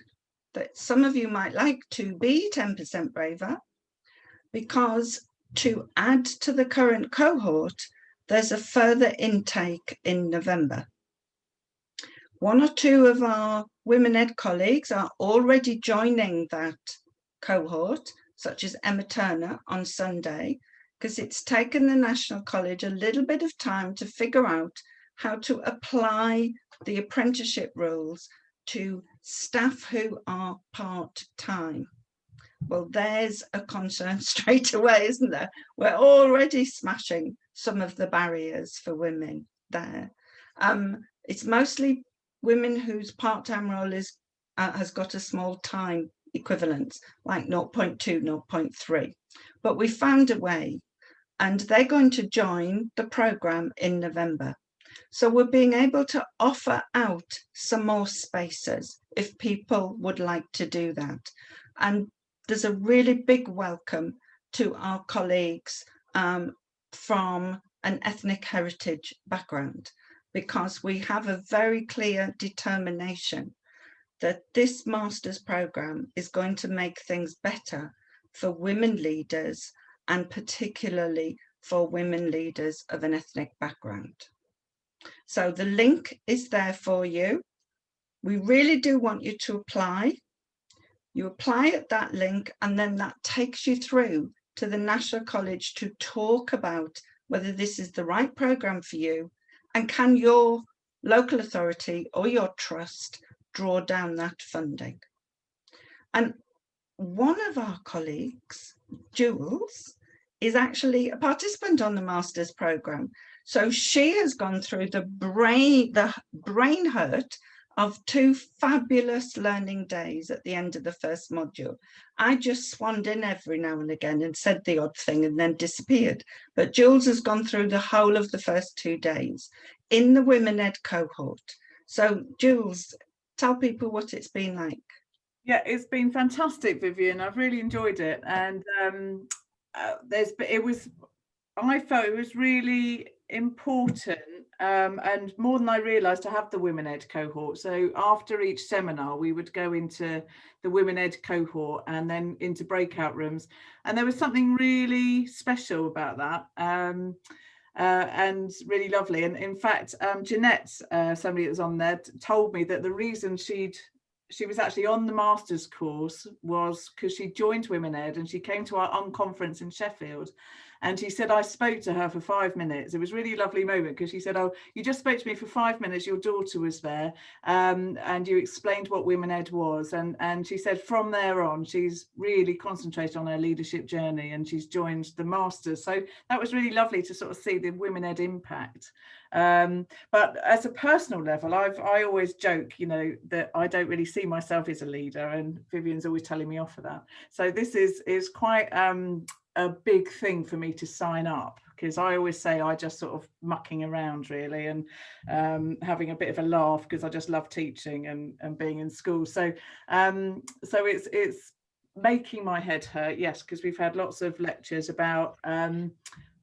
that some of you might like to be 10% braver, because to add to the current cohort, there's a further intake in November. One or two of our Women Ed colleagues are already joining that cohort, such as Emma Turner on Sunday, because it's taken the National College a little bit of time to figure out how to apply the apprenticeship rules to staff who are part-time. Well, there's a concern straight away, isn't there? We're already smashing some of the barriers for women there. It's mostly women whose part-time role is has got a small time equivalence, like 0.2, 0.3. But we found a way, and they're going to join the programme in November. So we're being able to offer out some more spaces if people would like to do that. And there's a really big welcome to our colleagues from an ethnic heritage background, because we have a very clear determination that this master's programme is going to make things better for women leaders, and particularly for women leaders of an ethnic background. So the link is there for you. We really do want you to apply. You apply at that link, and then that takes you through to the National College to talk about whether this is the right programme for you, and can your local authority or your trust draw down that funding. And one of our colleagues, Jules, is actually a participant on the master's programme. So she has gone through the brain hurt of 2 fabulous learning days at the end of the first module. I just swanned in every now and again and said the odd thing and then disappeared. But Jules has gone through the whole of the first 2 days in the Women Ed cohort. So Jules, tell people what it's been like. Yeah, it's been fantastic, Vivian. I've really enjoyed it. And I felt it was really important, and more than I realised, to have the Women Ed cohort. So after each seminar, we would go into the Women Ed cohort and then into breakout rooms. And there was something really special about that. And really lovely. And in fact, Jeanette, somebody that was on there, told me that the reason she was actually on the master's course was because she joined Women Ed and she came to our Unconference in Sheffield. And she said, I spoke to her for 5 minutes. It was a really lovely moment, because she said, oh, you just spoke to me for 5 minutes. Your daughter was there, and you explained what Women Ed was. And she said from there on, she's really concentrated on her leadership journey, and she's joined the Masters. So that was really lovely to sort of see the Women Ed impact. But as a personal level, I always joke, that I don't really see myself as a leader, and Vivian's always telling me off for that. So this is quite a big thing for me to sign up, because I always say I just sort of mucking around really, and having a bit of a laugh, because I just love teaching and being in school. So it's making my head hurt, yes, because we've had lots of lectures about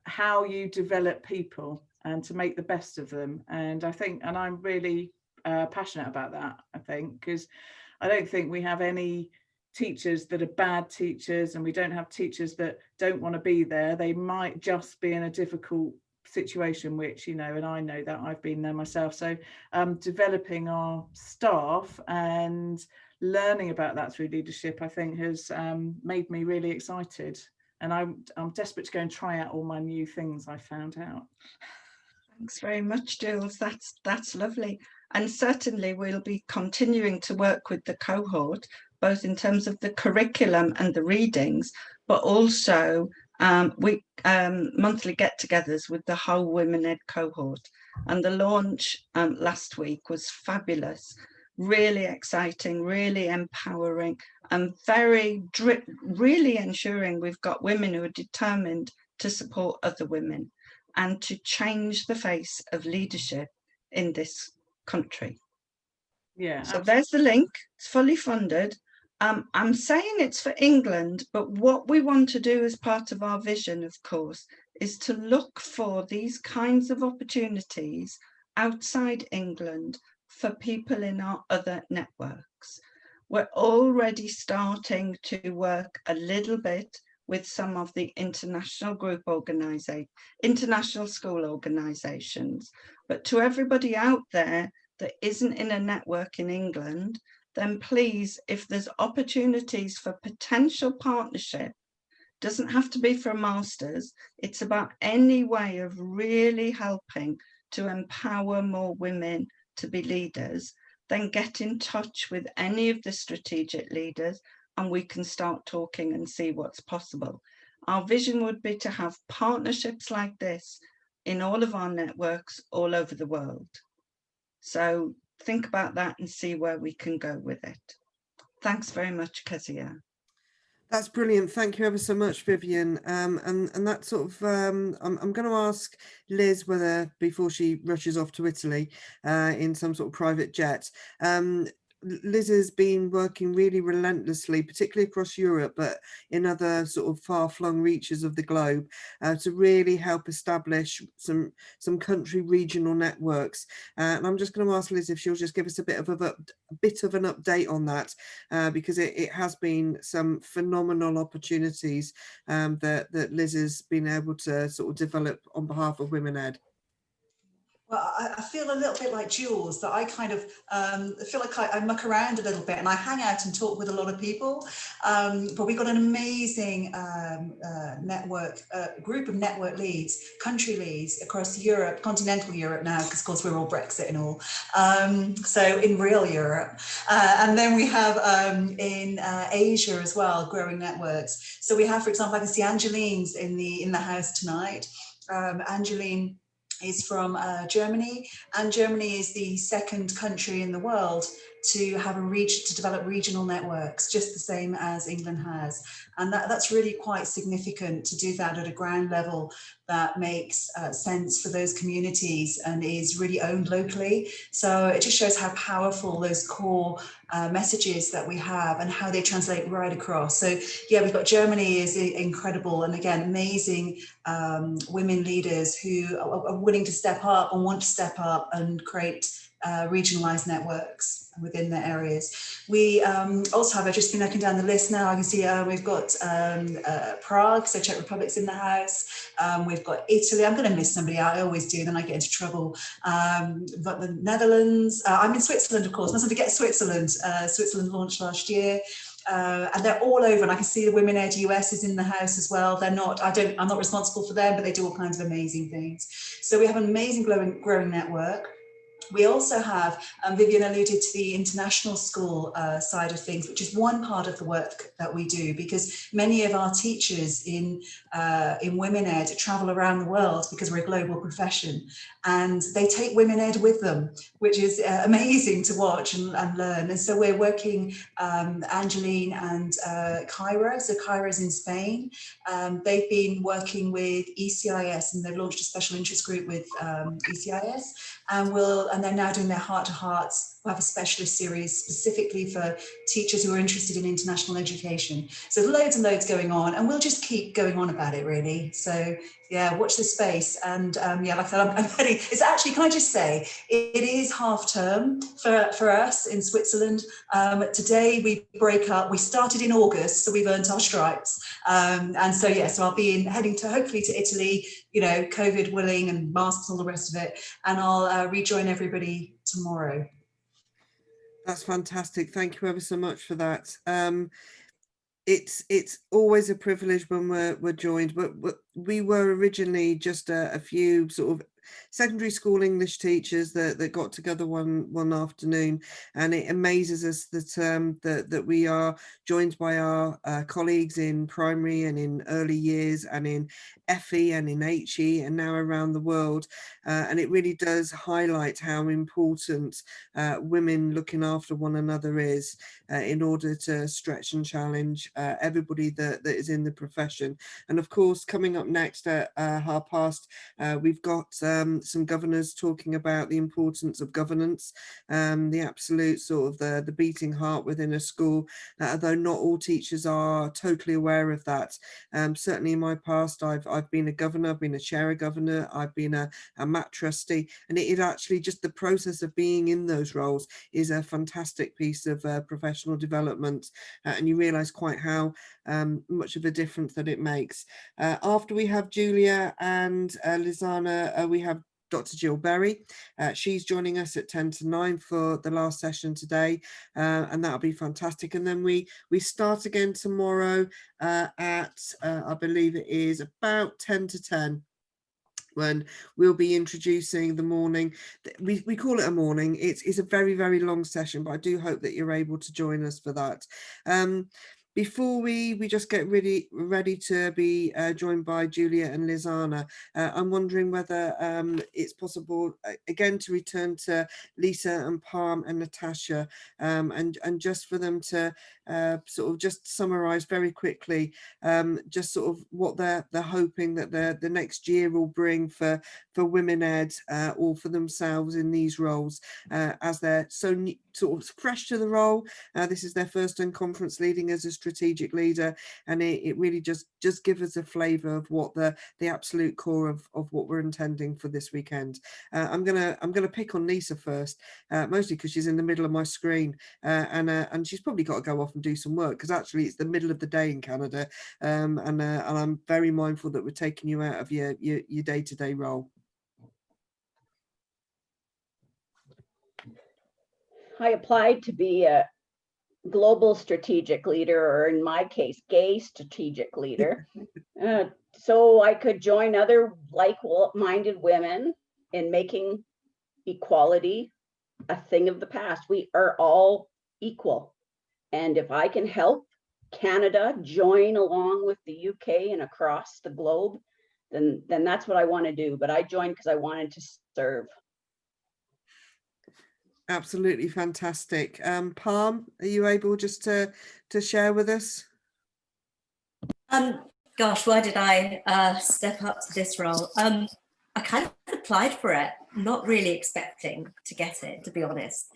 how you develop people and to make the best of them. And I'm really passionate about that, I think, because I don't think we have any teachers that are bad teachers, and we don't have teachers that don't want to be there. They might just be in a difficult situation, which, and I know that I've been there myself. So developing our staff and learning about that through leadership, I think, has made me really excited. And I'm desperate to go and try out all my new things I found out. Thanks very much, Jules. That's lovely. And certainly we'll be continuing to work with the cohort, both in terms of the curriculum and the readings, but also monthly get-togethers with the whole Women Ed cohort. And the launch last week was fabulous, really exciting, really empowering, and really ensuring we've got women who are determined to support other women and to change the face of leadership in this country. Yeah. So there's the link. It's fully funded. I'm saying it's for England, but what we want to do as part of our vision, of course, is to look for these kinds of opportunities outside England for people in our other networks. We're already starting to work a little bit with some of the international school organizations. But to everybody out there that isn't in a network in England, then please, if there's opportunities for potential partnership, doesn't have to be for a master's, it's about any way of really helping to empower more women to be leaders, then get in touch with any of the strategic leaders and we can start talking and see what's possible. Our vision would be to have partnerships like this in all of our networks all over the world. So think about that and see where we can go with it. Thanks very much, Kezia. That's brilliant. Thank you ever so much, Vivian. And that sort of, I'm going to ask Liz whether, before she rushes off to Italy in some sort of private jet, Liz has been working really relentlessly, particularly across Europe, but in other sort of far-flung reaches of the globe, to really help establish some country regional networks. And I'm just going to ask Liz if she'll just give us a bit of an update on that, because it has been some phenomenal opportunities that Liz has been able to sort of develop on behalf of Women Ed. Well, I feel a little bit like Jules, that I kind of feel like I muck around a little bit and I hang out and talk with a lot of people. But we've got an amazing group of network leads, country leads across Europe, continental Europe now, because of course we're all Brexit and all. So in real Europe. And then we have in Asia as well, growing networks. So we have, for example, I can see Angeline's in the house tonight. Angeline is from Germany, and Germany is the second country in the world to have to develop regional networks, just the same as England has. And that's really quite significant to do that at a ground level that makes sense for those communities and is really owned locally. So it just shows how powerful those core messages that we have and how they translate right across. So yeah, we've got Germany is incredible, and again, amazing women leaders who are willing to step up and want to step up and create regionalized networks within their areas. We also have, I've just been looking down the list now, I can see we've got Prague, so Czech Republic's in the house. We've got Italy, I'm going to miss somebody out, I always do, then I get into trouble. But the Netherlands, I'm in Switzerland, of course, mustn't forget Switzerland. Switzerland launched last year. And they're all over, and I can see the Women Ed US is in the house as well. I'm not responsible for them, but they do all kinds of amazing things. So we have an amazing growing network. We also have, Vivian alluded to the international school side of things, which is one part of the work that we do, because many of our teachers in Women Ed travel around the world because we're a global profession, and they take Women Ed with them, which is amazing to watch and learn. And so we're working, Angeline and Kyra. So Kyra's in Spain. They've been working with ECIS, and they've launched a special interest group with ECIS. And they're now doing their heart-to-hearts. We'll have a specialist series specifically for teachers who are interested in international education. So loads and loads going on, and we'll just keep going on about it, really. So yeah, watch this space. And yeah, like I said, I'm ready. It's actually, can I just say, it is half term for us in Switzerland. Today we break up. We started in August, so we've earned our stripes. And so yeah, so I'll be heading to hopefully to Italy, you know, COVID willing and masks, all the rest of it. And I'll rejoin everybody tomorrow. That's fantastic. Thank you ever so much for that. It's always a privilege when we're joined, but we were originally just a few sort of secondary school English teachers that got together one afternoon, and it amazes us that we are joined by our colleagues in primary and in early years and in FE and in HE and now around the world, and it really does highlight how important women looking after one another is in order to stretch and challenge everybody that is in the profession. And of course, coming up next at 5:30, we've got some governors talking about the importance of governance, the absolute sort of the beating heart within a school, although not all teachers are totally aware of that. Certainly in my past, I've been a governor, I've been a chair of governor, I've been a MAT trustee, and it actually just the process of being in those roles is a fantastic piece of professional development, and you realise quite how much of a difference that it makes. After we have Julia and Lizana, we have Dr. Jill Berry. She's joining us at 10 to 9 for the last session today, and that'll be fantastic. And then we start again tomorrow at I believe it is about 10 to 10. When we'll be introducing the morning. We call it a morning. It's a very, very long session, but I do hope that you're able to join us for that. Before we just get ready to be joined by Julia and Lizana, I'm wondering whether it's possible again to return to Lisa and Palm and Natasha, and just for them to sort of just summarize very quickly just sort of what they're hoping that the next year will bring for Women Ed or for themselves in these roles, as they're so sort of fresh to the role. This is their first Unconference leading as a strategic leader, and it really just gives us a flavour of what the absolute core of what we're intending for this weekend. I'm gonna pick on Lisa first, mostly because she's in the middle of my screen, and she's probably got to go off and do some work, because actually it's the middle of the day in Canada, and I'm very mindful that we're taking you out of your day-to-day role. I applied to be a global strategic leader, or in my case, gay strategic leader, so I could join other like-minded women in making equality a thing of the past. We are all equal. And if I can help Canada join along with the UK and across the globe, then that's what I want to do. But I joined because I wanted to serve. Absolutely fantastic. Palm, are you able just to share with us? Gosh, why did I step up to this role? I kind of applied for it, not really expecting to get it, to be honest.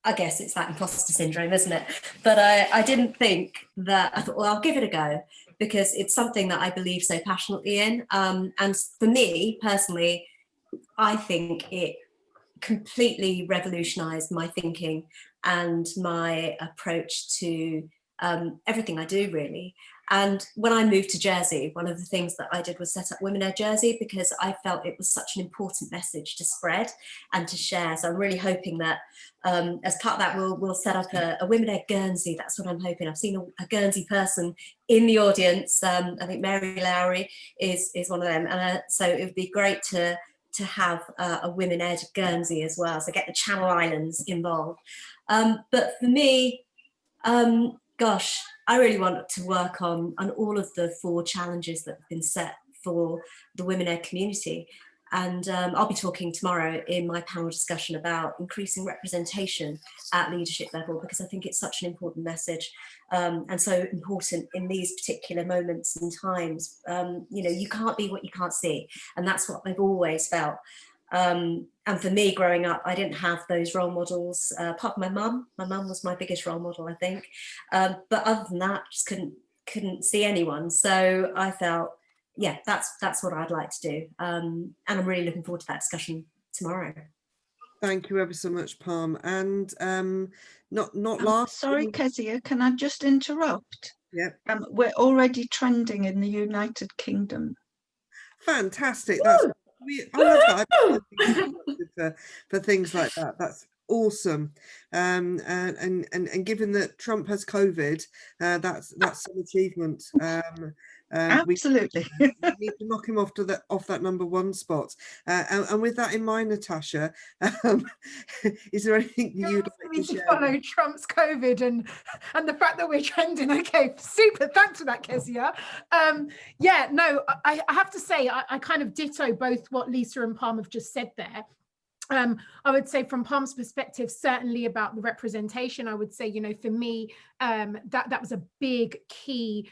I guess it's that imposter syndrome, isn't it? But I didn't think that. I thought, well, I'll give it a go, because it's something that I believe so passionately in. And for me personally, I think it completely revolutionized my thinking and my approach to everything I do, really. And when I moved to Jersey, one of the things that I did was set up Women Ed Jersey, because I felt it was such an important message to spread and to share. So I'm really hoping that as part of that, we'll set up a Women Ed Guernsey. That's what I'm hoping. I've seen a Guernsey person in the audience. I think Mary Lowry is one of them. And so it would be great to have a Women Ed Guernsey as well. So get the Channel Islands involved. But for me, gosh, I really want to work on all of the 4 challenges that have been set for the Women Ed community. And I'll be talking tomorrow in my panel discussion about increasing representation at leadership level, because I think it's such an important message, and so important in these particular moments and times. You know, you can't be what you can't see, and that's what I've always felt. And for me, growing up, I didn't have those role models, apart from my mum. My mum was my biggest role model, I think. But other than that, just couldn't see anyone. So I felt, yeah, that's what I'd like to do. And I'm really looking forward to that discussion tomorrow. Thank you ever so much, Palm. And not last. Sorry, Kezia, can I just interrupt? Yeah. We're already trending in the United Kingdom. Fantastic. That's I love that. For things like that. That's awesome. And given that Trump has COVID, that's some achievement. Absolutely. We need to knock him off that #1 spot. And with that in mind, Natasha, is there anything you'd like to share? Follow Trump's COVID and the fact that we're trending. Okay, super. Thanks for that, Kezia. Yeah, no, I have to say I kind of ditto both what Lisa and Palm have just said there. I would say from Palm's perspective, certainly about the representation, I would say, you know, for me, that was a big key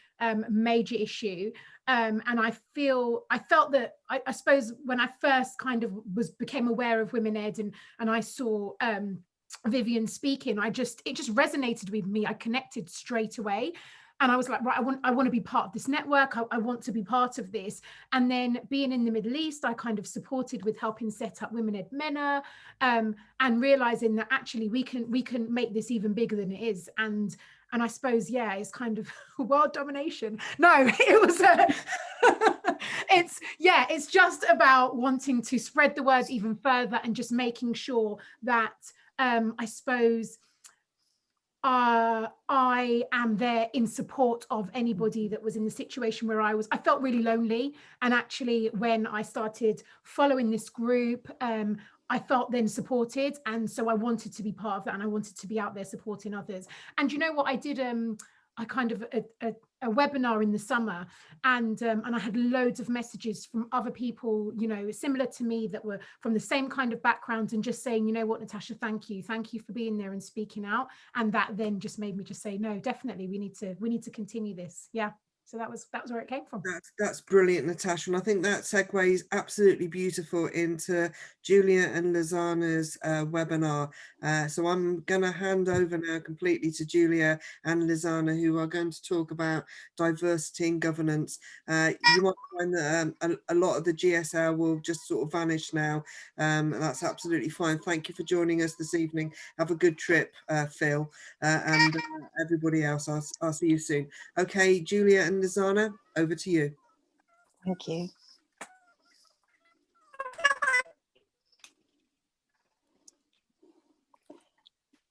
major issue. And I felt that I suppose when I first kind of became aware of Women Ed and I saw Vivian speaking, it just resonated with me. I connected straight away. And I was like, right, I want to be part of this network. I want to be part of this. And then being in the Middle East, I kind of supported with helping set up Women Ed MENA, and realizing that actually we can make this even bigger than it is. And I suppose, yeah, it's kind of world domination. No, it was, it's just about wanting to spread the word even further and just making sure that, I suppose, I am there in support of anybody that was in the situation where I felt really lonely. And actually, when I started following this group, I felt then supported. And so I wanted to be part of that, and I wanted to be out there supporting others. And you know what I did? I kind of a webinar in the summer, and I had loads of messages from other people, you know, similar to me, that were from the same kind of backgrounds, and just saying, you know what, Natasha, thank you for being there and speaking out. And that then just made me just say, no, definitely we need to continue this. Yeah. So that was where it came from. That's brilliant, Natasha. And I think that segues absolutely beautiful into Julia and Lizana's webinar. So I'm going to hand over now completely to Julia and Lizana, who are going to talk about diversity and governance. You might find that a lot of the GSL will just sort of vanish now. And that's absolutely fine. Thank you for joining us this evening. Have a good trip, Phil, and everybody else. I'll see you soon. Okay, Julia and Lizana, over to you. Thank you.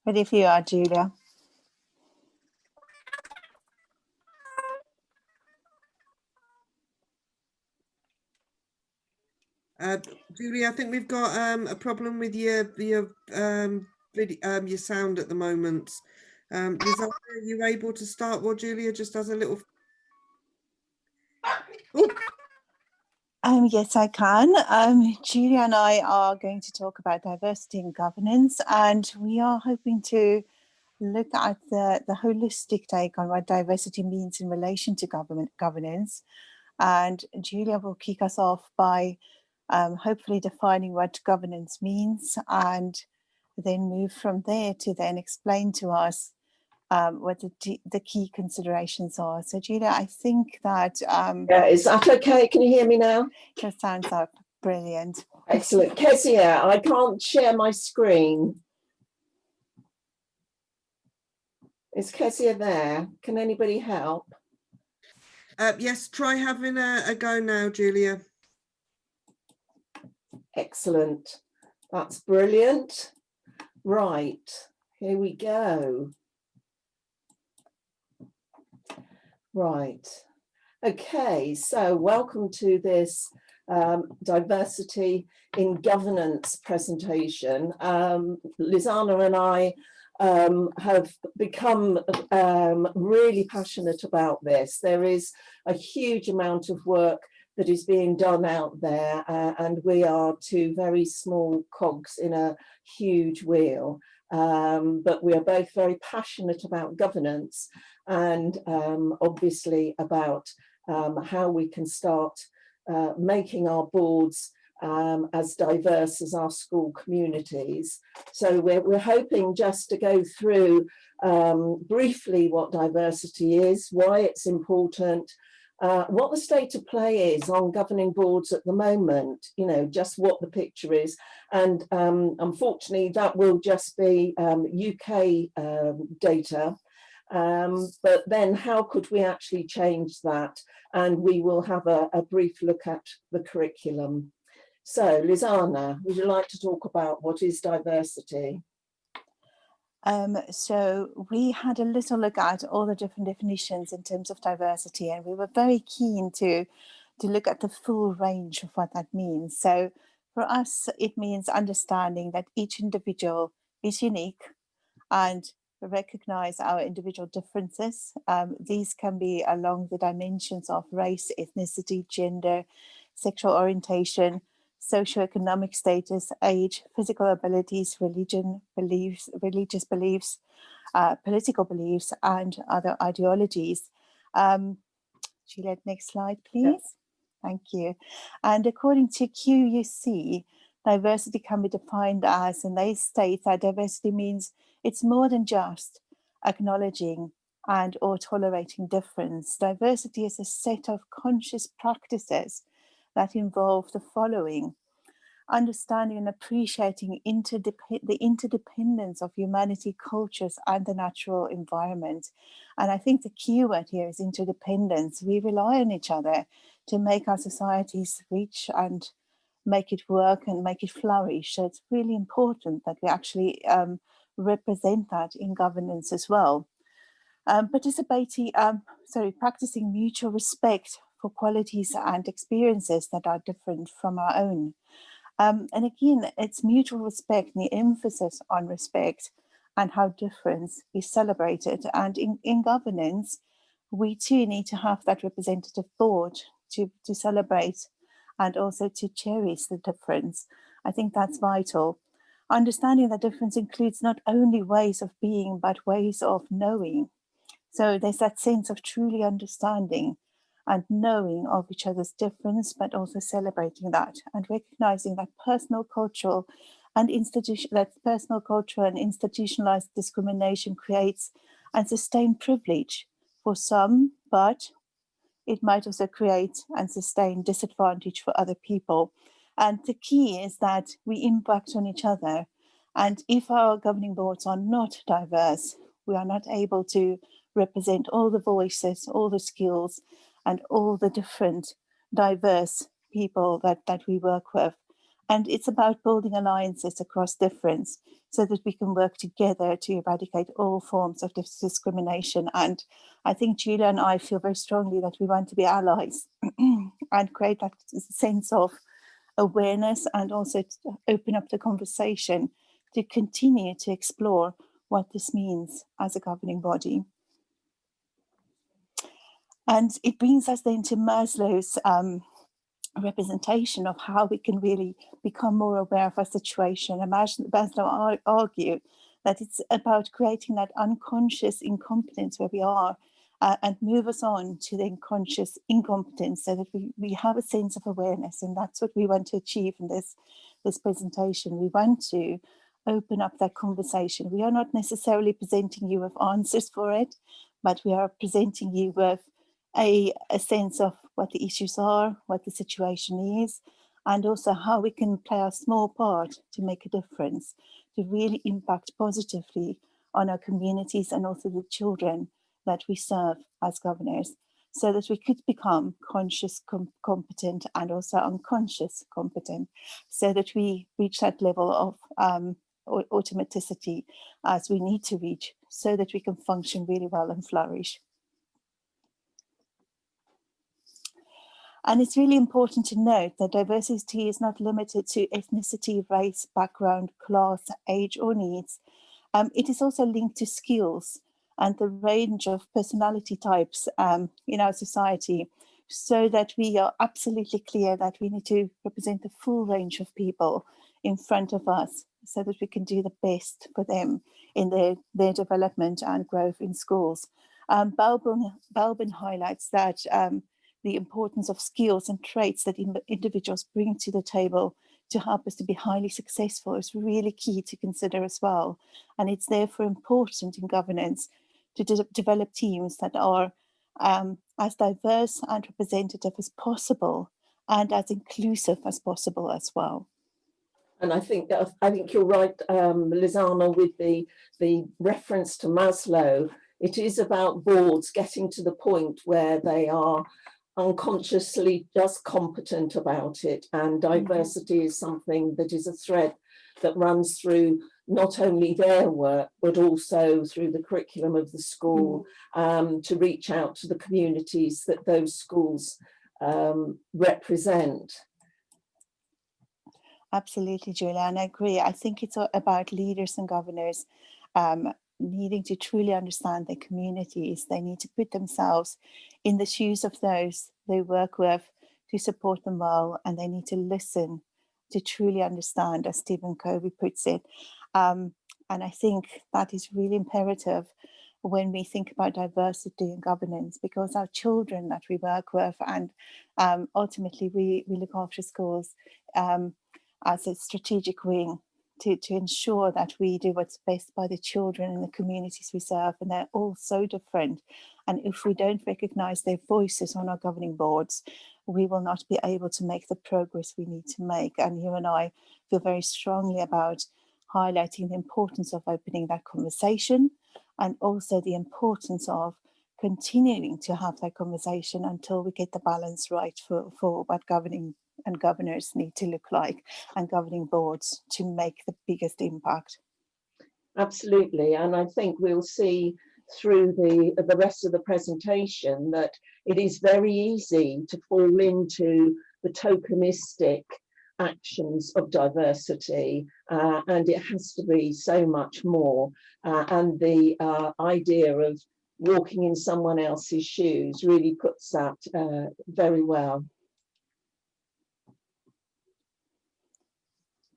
Ready if you are, Julia. Julia, I think we've got a problem with your video, your sound at the moment. Lizana, are you able to start while Julia just does a little? Yes, I can. Julia and I are going to talk about diversity and governance, and we are hoping to look at the holistic take on what diversity means in relation to governance. And Julia will kick us off by hopefully defining what governance means, and then move from there to then explain to us what the key considerations are. So Julia, I think that yeah, is that okay? Can you hear me now? That sounds like brilliant. Excellent. Kezia, I can't share my screen. Is Kezia there? Can anybody help? Yes, try having a go now, Julia. Excellent. That's brilliant. Right, here we go. Right. Okay, so welcome to this diversity in governance presentation. Lizana and I have become really passionate about this. There is a huge amount of work that is being done out there, and we are two very small cogs in a huge wheel. But we are both very passionate about governance, and obviously about how we can start making our boards as diverse as our school communities. So we're hoping just to go through briefly what diversity is, why it's important, what the state of play is on governing boards at the moment, you know, just what the picture is. And unfortunately, that will just be UK data. But then how could we actually change that? And we will have a brief look at the curriculum. So Lizana, would you like to talk about what is diversity? So we had a little look at all the different definitions in terms of diversity, and we were very keen to look at the full range of what that means. So for us, it means understanding that each individual is unique and recognize our individual differences. These can be along the dimensions of race, ethnicity, gender, sexual orientation, socioeconomic status, age, physical abilities, religion, beliefs, religious beliefs, political beliefs, and other ideologies. Juliet, next slide, please. Yeah. Thank you. And according to QUC, diversity can be defined as, and they state that diversity means it's more than just acknowledging and or tolerating difference. Diversity is a set of conscious practices that involve the following: understanding and appreciating the interdependence of humanity, cultures, and the natural environment. And I think the key word here is interdependence. We rely on each other to make our societies reach and make it work and make it flourish. So it's really important that we actually represent that in governance as well. Practicing mutual respect for qualities and experiences that are different from our own. And again, it's mutual respect and the emphasis on respect and how difference is celebrated. And in governance, we too need to have that representative board to celebrate and also to cherish the difference. I think that's vital. Understanding that difference includes not only ways of being, but ways of knowing. So there's that sense of truly understanding and knowing of each other's difference, but also celebrating that and recognizing that personal, cultural, and institutionalized discrimination creates and sustain privilege for some, but it might also create and sustain disadvantage for other people. And the key is that we impact on each other. And if our governing boards are not diverse, we are not able to represent all the voices, all the skills, and all the different diverse people that we work with. And it's about building alliances across difference so that we can work together to eradicate all forms of discrimination. And I think Julia and I feel very strongly that we want to be allies and create that sense of awareness and also to open up the conversation to continue to explore what this means as a governing body. And it brings us then to Maslow's representation of how we can really become more aware of our situation. And Maslow argued that it's about creating that unconscious incompetence where we are and move us on to the conscious incompetence so that we have a sense of awareness. And that's what we want to achieve in this presentation. We want to open up that conversation. We are not necessarily presenting you with answers for it, but we are presenting you with a sense of what the issues are, what the situation is, and also how we can play a small part to make a difference, to really impact positively on our communities and also the children that we serve as governors, so that we could become conscious competent and also unconscious competent, so that we reach that level of automaticity as we need to reach, so that we can function really well and flourish. And it's really important to note that diversity is not limited to ethnicity, race, background, class, age, or needs. It is also linked to skills and the range of personality types in our society, so that we are absolutely clear that we need to represent the full range of people in front of us so that we can do the best for them in their development and growth in schools. Balbin highlights that the importance of skills and traits that individuals bring to the table to help us to be highly successful is really key to consider as well. And it's therefore important in governance to develop teams that are as diverse and representative as possible and as inclusive as possible as well. And I think you're right, Lizana, with the reference to Maslow. It is about boards getting to the point where they are unconsciously just competent about it, and diversity is something that is a thread that runs through not only their work but also through the curriculum of the school, to reach out to the communities that those schools represent. Absolutely, Julia, and I agree. I think it's about leaders and governors needing to truly understand their communities. They need to put themselves in the shoes of those they work with to support them well, and they need to listen to truly understand, as Stephen Covey puts it. And I think that is really imperative when we think about diversity and governance, because our children that we work with, and ultimately we look after schools as a strategic wing to ensure that we do what's best by the children and the communities we serve, and they're all so different. And if we don't recognise their voices on our governing boards, we will not be able to make the progress we need to make. And you and I feel very strongly about highlighting the importance of opening that conversation, and also the importance of continuing to have that conversation until we get the balance right for what governing and governors need to look like, and governing boards to make the biggest impact. Absolutely, and I think we'll see through the rest of the presentation that it is very easy to fall into the tokenistic actions of diversity, and it has to be so much more, and the idea of walking in someone else's shoes really puts that very well.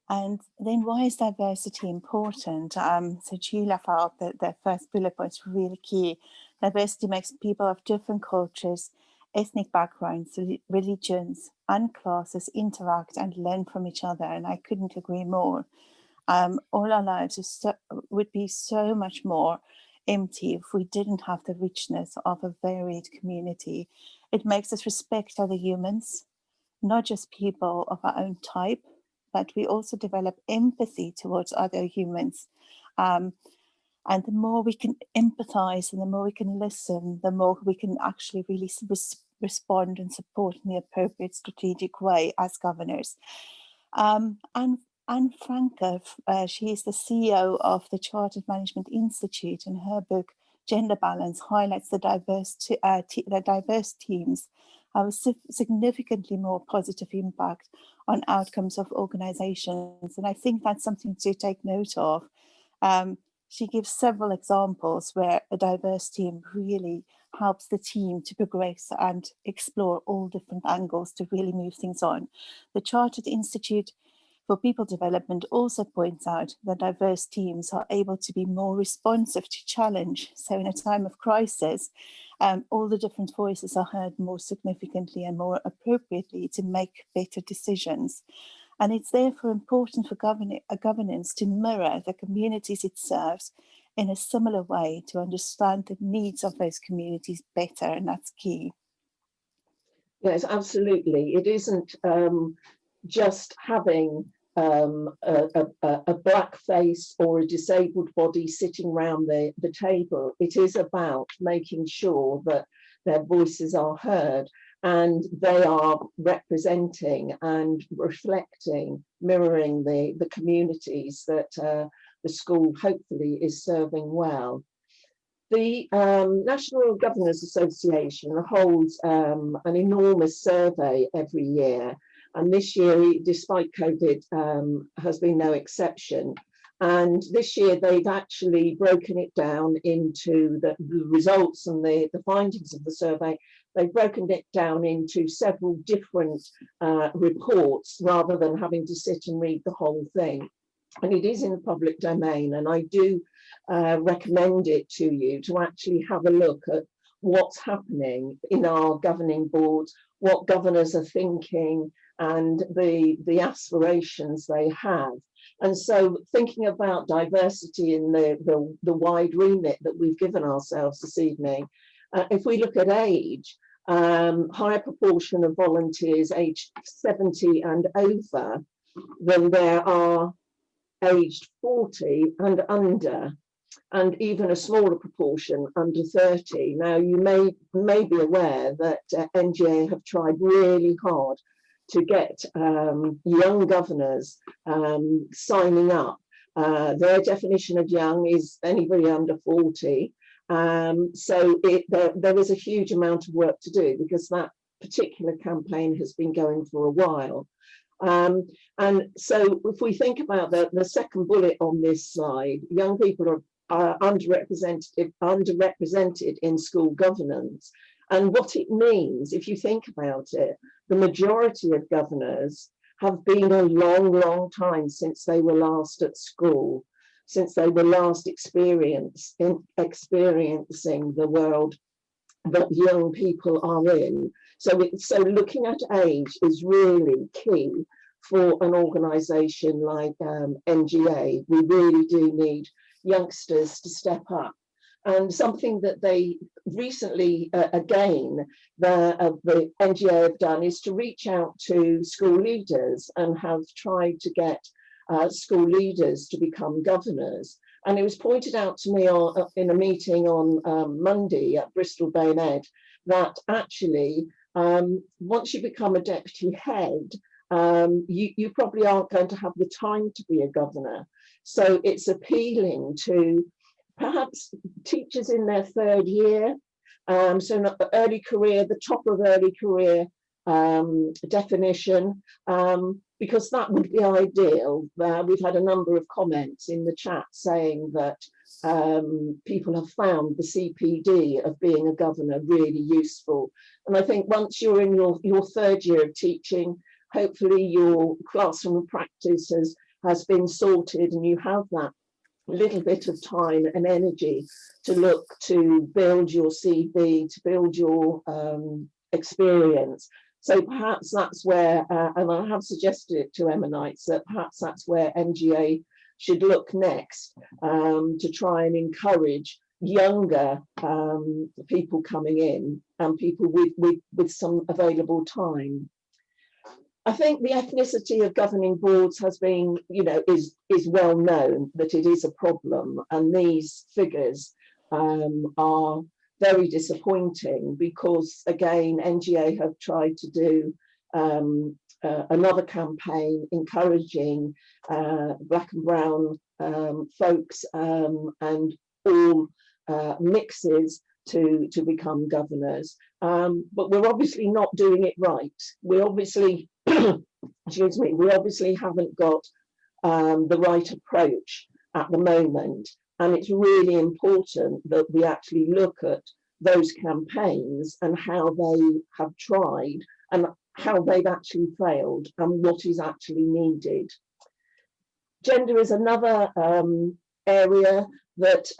And then why is diversity important? So Julia felt that the first bullet point is really key. Diversity makes people of different cultures, ethnic backgrounds, religions, and classes interact and learn from each other. And I couldn't agree more. All our lives would be so much more empty if we didn't have the richness of a varied community. It makes us respect other humans, not just people of our own type, but we also develop empathy towards other humans. And the more we can empathize and the more we can listen, the more we can actually really respond and support in the appropriate strategic way as governors. And Anne Franke, she is the CEO of the Chartered Management Institute, and her book, Gender Balance, highlights the diverse teams have a significantly more positive impact on outcomes of organizations. And I think that's something to take note of. She gives several examples where a diverse team really helps the team to progress and explore all different angles to really move things on. The Chartered Institute for People Development also points out that diverse teams are able to be more responsive to challenge. So in a time of crisis, all the different voices are heard more significantly and more appropriately to make better decisions. And it's therefore important for governance to mirror the communities it serves in a similar way, to understand the needs of those communities better, and that's key. Yes, absolutely. It isn't just having a black face or a disabled body sitting around the table. It is about making sure that their voices are heard and they are representing and reflecting, mirroring the communities that the school hopefully is serving well. The National Governors Association holds an enormous survey every year, and this year, despite COVID, has been no exception. And this year they've actually broken it down into the results and the findings of the survey. They've broken it down into several different reports rather than having to sit and read the whole thing. And it is in the public domain, and I do recommend it to you to actually have a look at what's happening in our governing boards, what governors are thinking, and the aspirations they have. And so thinking about diversity in the wide remit that we've given ourselves this evening, if we look at age, higher proportion of volunteers aged 70 and over than there are aged 40 and under, and even a smaller proportion under 30. Now, you may be aware that NGA have tried really hard to get young governors signing up. Their definition of young is anybody under 40. So there is a huge amount of work to do, because that particular campaign has been going for a while. And so if we think about the second bullet on this slide, young people are underrepresented in school governance. And what it means, if you think about it, the majority of governors have been a long, long time since they were last at school, since they were last experiencing the world that young people are in. So looking at age is really key for an organisation like NGA. We really do need youngsters to step up. And something that they recently, again, the NGA have done is to reach out to school leaders and have tried to get school leaders to become governors. And it was pointed out to me in a meeting on Monday at Bristol Bay Med that actually, once you become a deputy head, you probably aren't going to have the time to be a governor. So it's appealing to perhaps teachers in their third year, so not the early career, the top of early career definition, because that would be ideal. We've had a number of comments in the chat saying that people have found the CPD of being a governor really useful. And I think once you're in your third year of teaching, hopefully your classroom practice has been sorted and you have that little bit of time and energy to look to build your CV, to build your experience. So perhaps that's where, and I have suggested it to Emmonites, that perhaps that's where NGA should look next, to try and encourage younger people coming in and people with some available time. I think the ethnicity of governing boards has been, is well known that it is a problem, and these figures are very disappointing because, again, NGA have tried to do another campaign encouraging Black and brown folks and all mixes to become governors. But we're obviously not doing it right. We obviously, excuse me, we obviously haven't got the right approach at the moment. And it's really important that we actually look at those campaigns and how they have tried and how they've actually failed and what is actually needed. Gender is another area that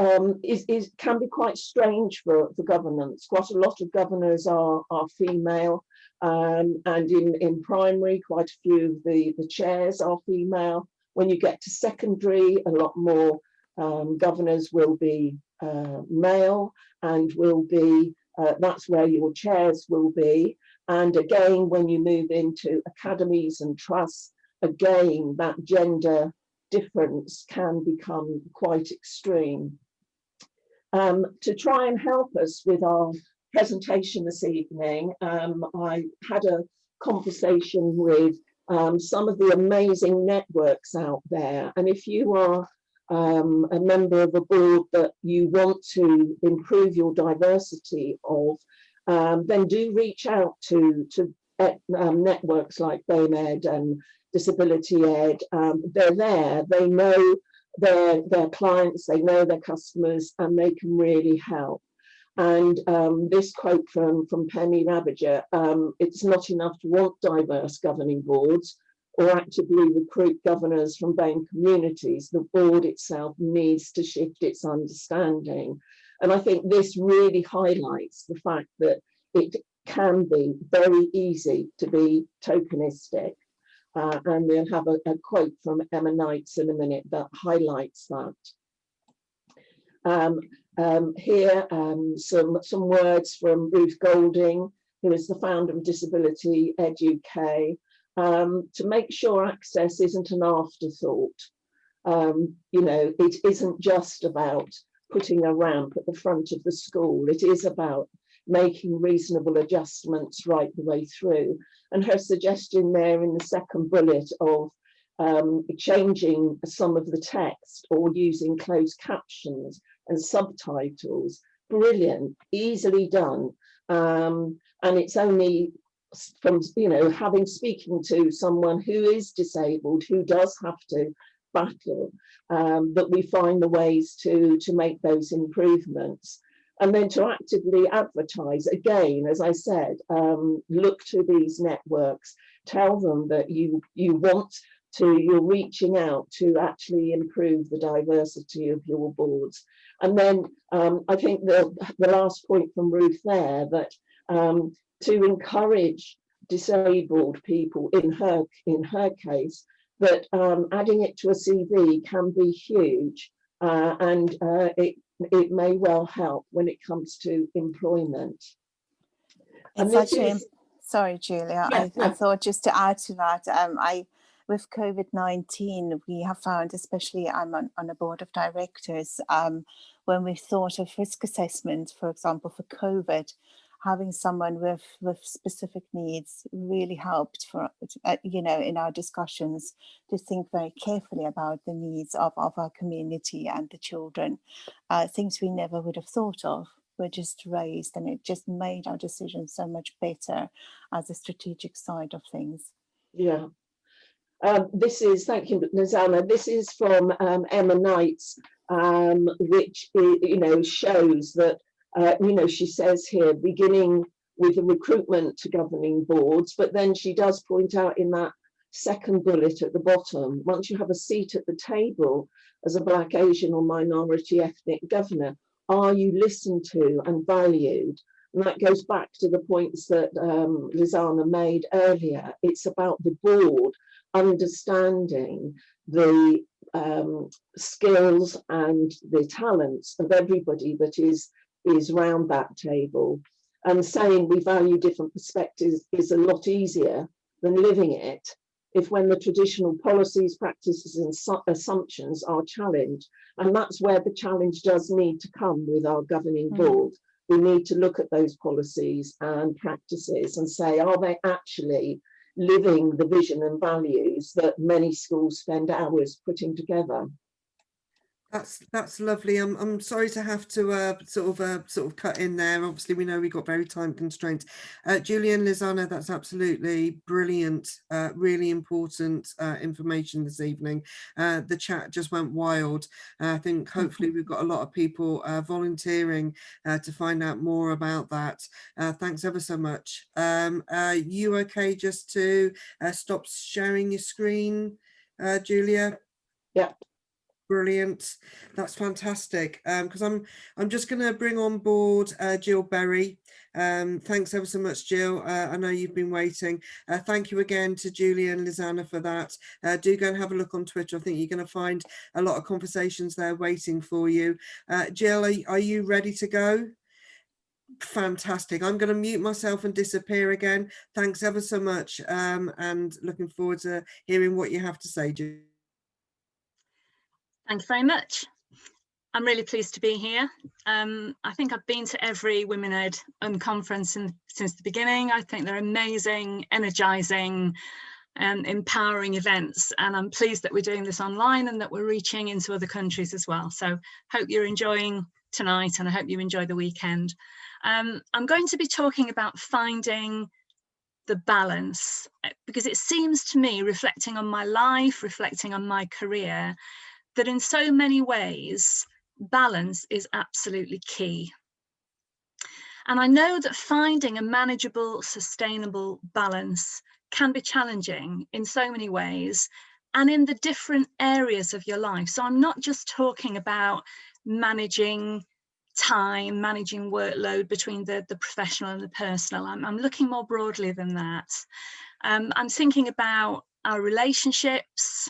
can be quite strange for governance. Quite a lot of governors are female, and in primary, quite a few of the chairs are female. When you get to secondary, a lot more governors will be male and will be, that's where your chairs will be. And again, when you move into academies and trusts, again, that gender difference can become quite extreme. To try and help us with our presentation this evening, I had a conversation with some of the amazing networks out there. And if you are a member of a board that you want to improve your diversity of, then do reach out to networks like BAMED and Disability Ed. They're there, they know their clients, they know their customers, and they can really help. And this quote from Penny Ravager, it's not enough to want diverse governing boards or actively recruit governors from BAME communities. The board itself needs to shift its understanding. And I think this really highlights the fact that it can be very easy to be tokenistic. And we'll have a quote from Emma Knights in a minute that highlights that. Here, some words from Ruth Golding, who is the founder of Disability Ed UK, to make sure access isn't an afterthought. It isn't just about putting a ramp at the front of the school. It is about making reasonable adjustments right the way through. And her suggestion there in the second bullet of changing some of the text or using closed captions and subtitles, brilliant, easily done. And it's only from, speaking to someone who is disabled, who does have to battle, that we find the ways to make those improvements. And then to actively advertise, again, as I said, look to these networks, tell them that you want to, you're reaching out to actually improve the diversity of your boards. And then I think the last point from Ruth there, that to encourage disabled people, in her case, that adding it to a CV can be huge, and it may well help when it comes to employment. And It's actually, sorry, Julia, Yeah, I thought just to add to that, with COVID-19, we have found, especially I'm on a board of directors, when we thought of risk assessment, for example, for COVID, having someone with specific needs really helped for, you know, in our discussions to think very carefully about the needs of our community and the children. Things we never would have thought of were just raised, and it just made our decisions so much better as a strategic side of things. Yeah. This is, thank you, Nizana. This is from Emma Knight's, which, you know, shows that, you know, she says here, beginning with the recruitment to governing boards, but then she does point out in that second bullet at the bottom, once you have a seat at the table as a Black, Asian or minority ethnic governor, are you listened to and valued? And that goes back to the points that Lizana made earlier. It's about the board understanding the skills and the talents of everybody that is round that table. And saying we value different perspectives is a lot easier than living it if, when the traditional policies, practices and assumptions are challenged. And that's where the challenge does need to come with our governing board. We need to look at those policies and practices and say, are they actually living the vision and values that many schools spend hours putting together? That's lovely. I'm sorry to have to sort of cut in there. Obviously, we know we got very time constraints. Julie and Lizana, that's absolutely brilliant. Really important information this evening. The chat just went wild. I think hopefully we've got a lot of people volunteering to find out more about that. Thanks ever so much. You okay just to stop sharing your screen, Julia? Yeah. Brilliant, that's fantastic. Because I'm just going to bring on board Jill Berry. Thanks ever so much, Jill. I know you've been waiting. Thank you again to Julie and Lizana for that. Do go and have a look on Twitter. I think you're going to find a lot of conversations there waiting for you. Jill, are you ready to go? Fantastic. I'm going to mute myself and disappear again. Thanks ever so much, and looking forward to hearing what you have to say, Jill. Thank you very much. I'm really pleased to be here. I think I've been to every Women Ed Unconference since the beginning. I think they're amazing, energizing, and empowering events. And I'm pleased that we're doing this online and that we're reaching into other countries as well. So hope you're enjoying tonight, and I hope you enjoy the weekend. I'm going to be talking about finding the balance, because it seems to me, reflecting on my life, reflecting on my career, that in so many ways, balance is absolutely key. And I know that finding a manageable, sustainable balance can be challenging in so many ways and in the different areas of your life. So I'm not just talking about managing time, managing workload between the professional and the personal. I'm looking more broadly than that. I'm thinking about our relationships,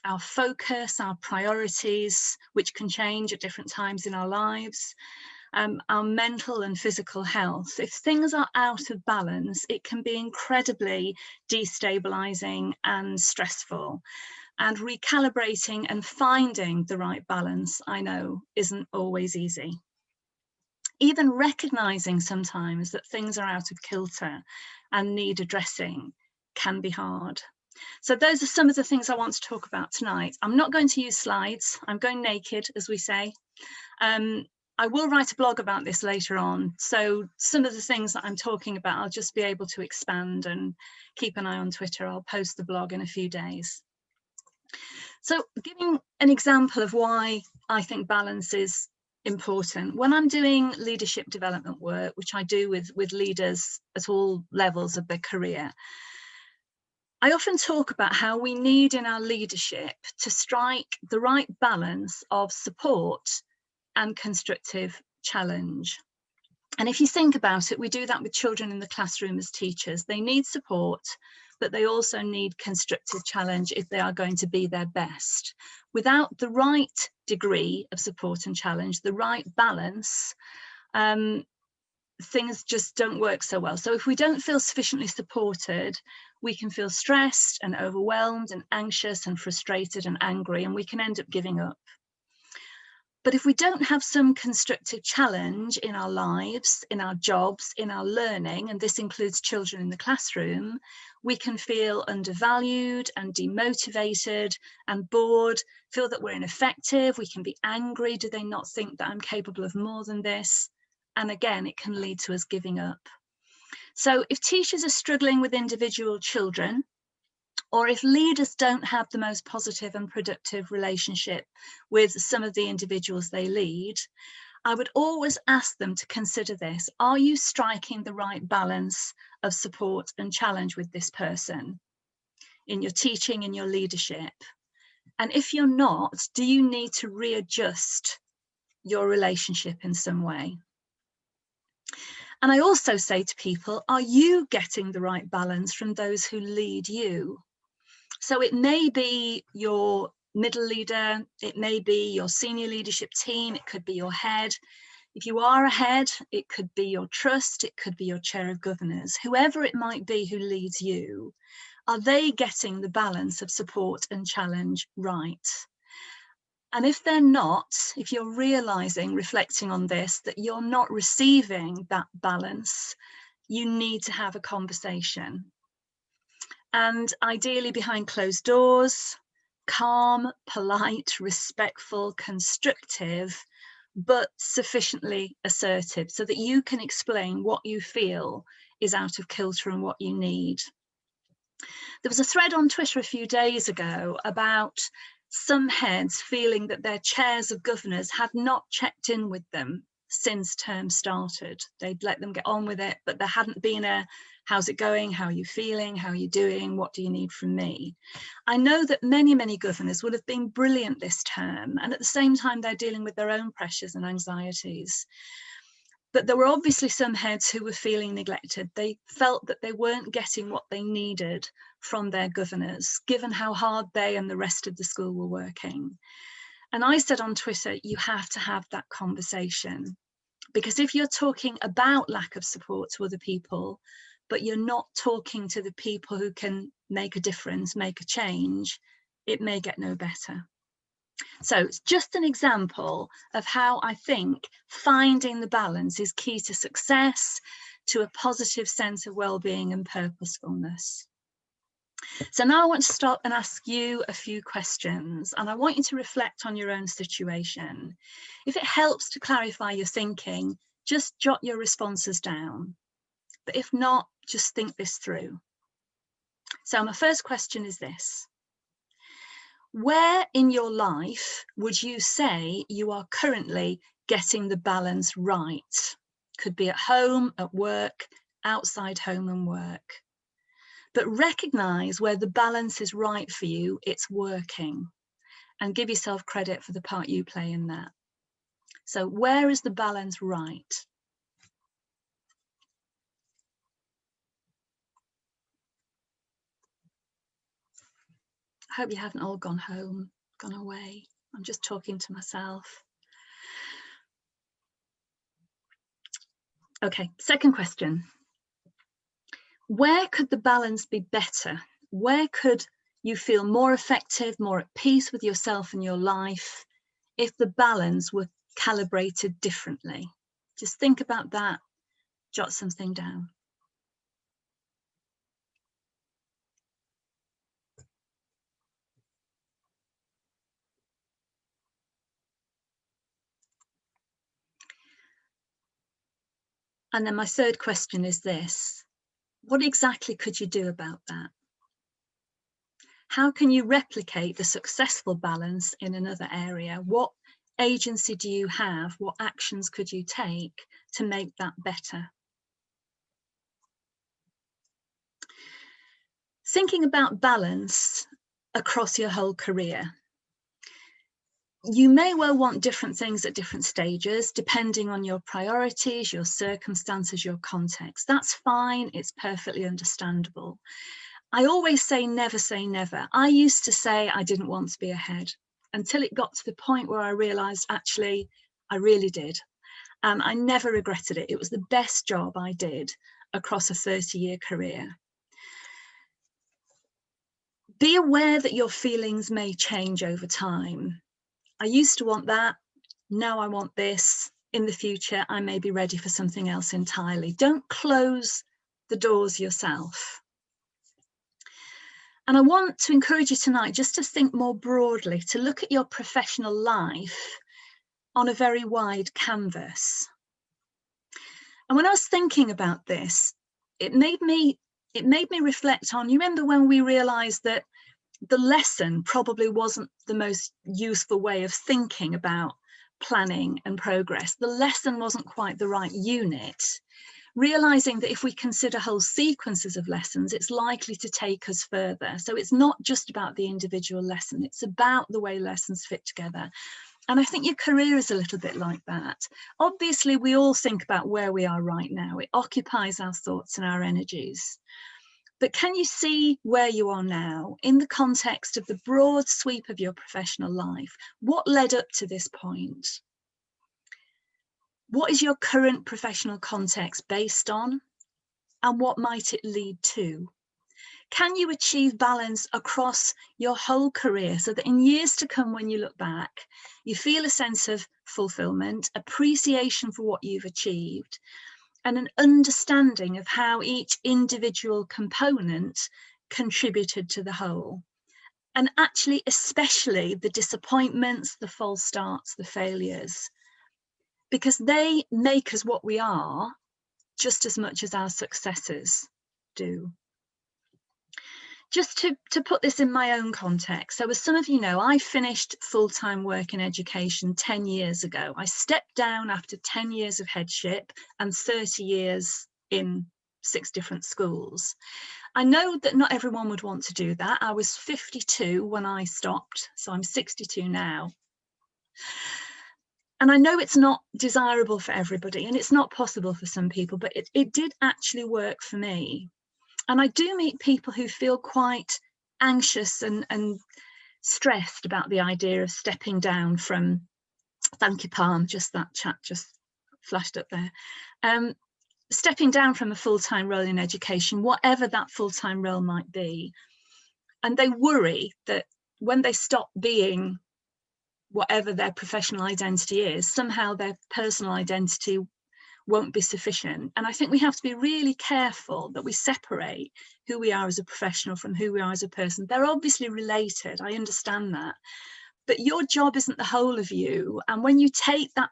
our focus, our priorities, which can change at different times in our lives, our mental and physical health. If things are out of balance, it can be incredibly destabilizing and stressful. And recalibrating and finding the right balance, I know, isn't always easy. Even recognizing sometimes that things are out of kilter and need addressing can be hard. So those are some of the things I want to talk about tonight. I'm not going to use slides. I'm going naked, as we say. I will write a blog about this later on. So some of the things that I'm talking about, I'll just be able to expand, and keep an eye on Twitter. I'll post the blog in a few days. So giving an example of why I think balance is important. When I'm doing leadership development work, which I do with leaders at all levels of their career, I often talk about how we need in our leadership to strike the right balance of support and constructive challenge. And if you think about it, we do that with children in the classroom as teachers. They need support, but they also need constructive challenge if they are going to be their best. Without the right degree of support and challenge, the right balance, things just don't work so well. So if we don't feel sufficiently supported, we can feel stressed and overwhelmed and anxious and frustrated and angry, and we can end up giving up. But if we don't have some constructive challenge in our lives, in our jobs, in our learning, and this includes children in the classroom, we can feel undervalued and demotivated and bored, feel that we're ineffective, we can be angry. Do they not think that I'm capable of more than this? And again, it can lead to us giving up. So if teachers are struggling with individual children, or if leaders don't have the most positive and productive relationship with some of the individuals they lead, I would always ask them to consider this. Are you striking the right balance of support and challenge with this person in your teaching, in your leadership? And if you're not, do you need to readjust your relationship in some way? And I also say to people, are you getting the right balance from those who lead you? So it may be your middle leader, it may be your senior leadership team, it could be your head. If you are a head, it could be your trust, it could be your chair of governors, whoever it might be who leads you. Are they getting the balance of support and challenge right? And if they're not, if you're realizing, reflecting on this, that you're not receiving that balance, you need to have a conversation. And ideally behind closed doors, calm, polite, respectful, constructive, but sufficiently assertive so that you can explain what you feel is out of kilter and what you need. There was a thread on Twitter a few days ago about some heads feeling that their chairs of governors had not checked in with them since term started. They'd let them get on with it, but there hadn't been a how's it going, how are you feeling, how are you doing, what do you need from me? I know that many governors would have been brilliant this term, and at the same time they're dealing with their own pressures and anxieties. But there were obviously some heads who were feeling neglected. They felt that they weren't getting what they needed from their governors, given how hard they and the rest of the school were working. And I said on Twitter, you have to have that conversation, because if you're talking about lack of support to other people, but you're not talking to the people who can make a difference, make a change, it may get no better. So it's just an example of how I think finding the balance is key to success, to a positive sense of well-being and purposefulness. So now I want to stop and ask you a few questions, and I want you to reflect on your own situation. If it helps to clarify your thinking, just jot your responses down. But if not, just think this through. So my first question is this. Where in your life would you say you are currently getting the balance right? Could be at home, at work, outside home and work. But recognize where the balance is right for you, it's working, and give yourself credit for the part you play in that. So where is the balance right? I hope you haven't all gone home, gone away. I'm just talking to myself. Okay, second question. Where could the balance be better? Where could you feel more effective, more at peace with yourself and your life if the balance were calibrated differently? Just think about that, jot something down. And then my third question is this. What exactly could you do about that? How can you replicate the successful balance in another area? What agency do you have? What actions could you take to make that better? Thinking about balance across your whole career. You may well want different things at different stages, depending on your priorities, your circumstances, your context. That's fine, it's perfectly understandable. I always say never. I used to say I didn't want to be ahead until it got to the point where I realised actually I really did. I never regretted it. It was the best job I did across a 30-year career. Be aware that your feelings may change over time. I used to want that, now I want this. In the future, I may be ready for something else entirely. Don't close the doors yourself. And I want to encourage you tonight just to think more broadly, to look at your professional life on a very wide canvas. And when I was thinking about this, it made me reflect on, you remember when we realized that the lesson probably wasn't the most useful way of thinking about planning and progress. The lesson wasn't quite the right unit. Realizing that if we consider whole sequences of lessons, it's likely to take us further. So it's not just about the individual lesson, it's about the way lessons fit together. And I think your career is a little bit like that. Obviously, we all think about where we are right now. It occupies our thoughts and our energies. But can you see where you are now in the context of the broad sweep of your professional life? What led up to this point? What is your current professional context based on? And what might it lead to? Can you achieve balance across your whole career so that in years to come, when you look back, you feel a sense of fulfillment, appreciation for what you've achieved, and an understanding of how each individual component contributed to the whole? And actually, especially the disappointments, the false starts, the failures, because they make us what we are just as much as our successes do. Just to put this in my own context, so as some of you know, I finished full-time work in education 10 years ago. I stepped down after 10 years of headship and 30 years in 6 different schools. I know that not everyone would want to do that. I was 52 when I stopped, so I'm 62 now. And I know it's not desirable for everybody and it's not possible for some people, but it did actually work for me. And I do meet people who feel quite anxious and stressed about the idea of stepping down from, thank you, Palm, just that chat just flashed up there. Stepping down from a full-time role in education, whatever that full-time role might be. And they worry that when they stop being whatever their professional identity is, somehow their personal identity won't be sufficient. And I think we have to be really careful that we separate who we are as a professional from who we are as a person. They're obviously related, I understand that, but your job isn't the whole of you. And when you take that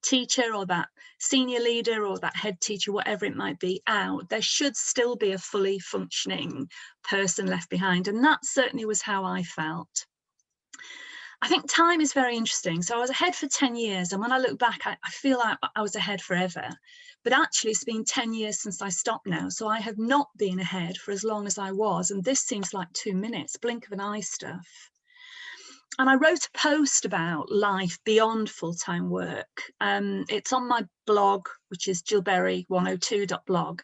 teacher or that senior leader or that head teacher, whatever it might be, out, there should still be a fully functioning person left behind. And that certainly was how I felt. I think time is very interesting. So I was ahead for 10 years. And when I look back, I feel like I was ahead forever. But actually, it's been 10 years since I stopped now. So I have not been ahead for as long as I was. And this seems like 2 minutes, blink of an eye stuff. And I wrote a post about life beyond full-time work. It's on my blog, which is jillberry102.blog.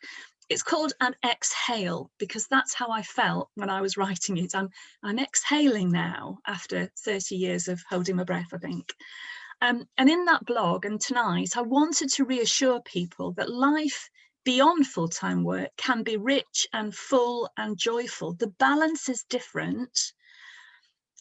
It's called An Exhale, because that's how I felt when I was writing it. I'm exhaling now after 30 years of holding my breath, I think. And in that blog and tonight, I wanted to reassure people that life beyond full-time work can be rich and full and joyful. The balance is different,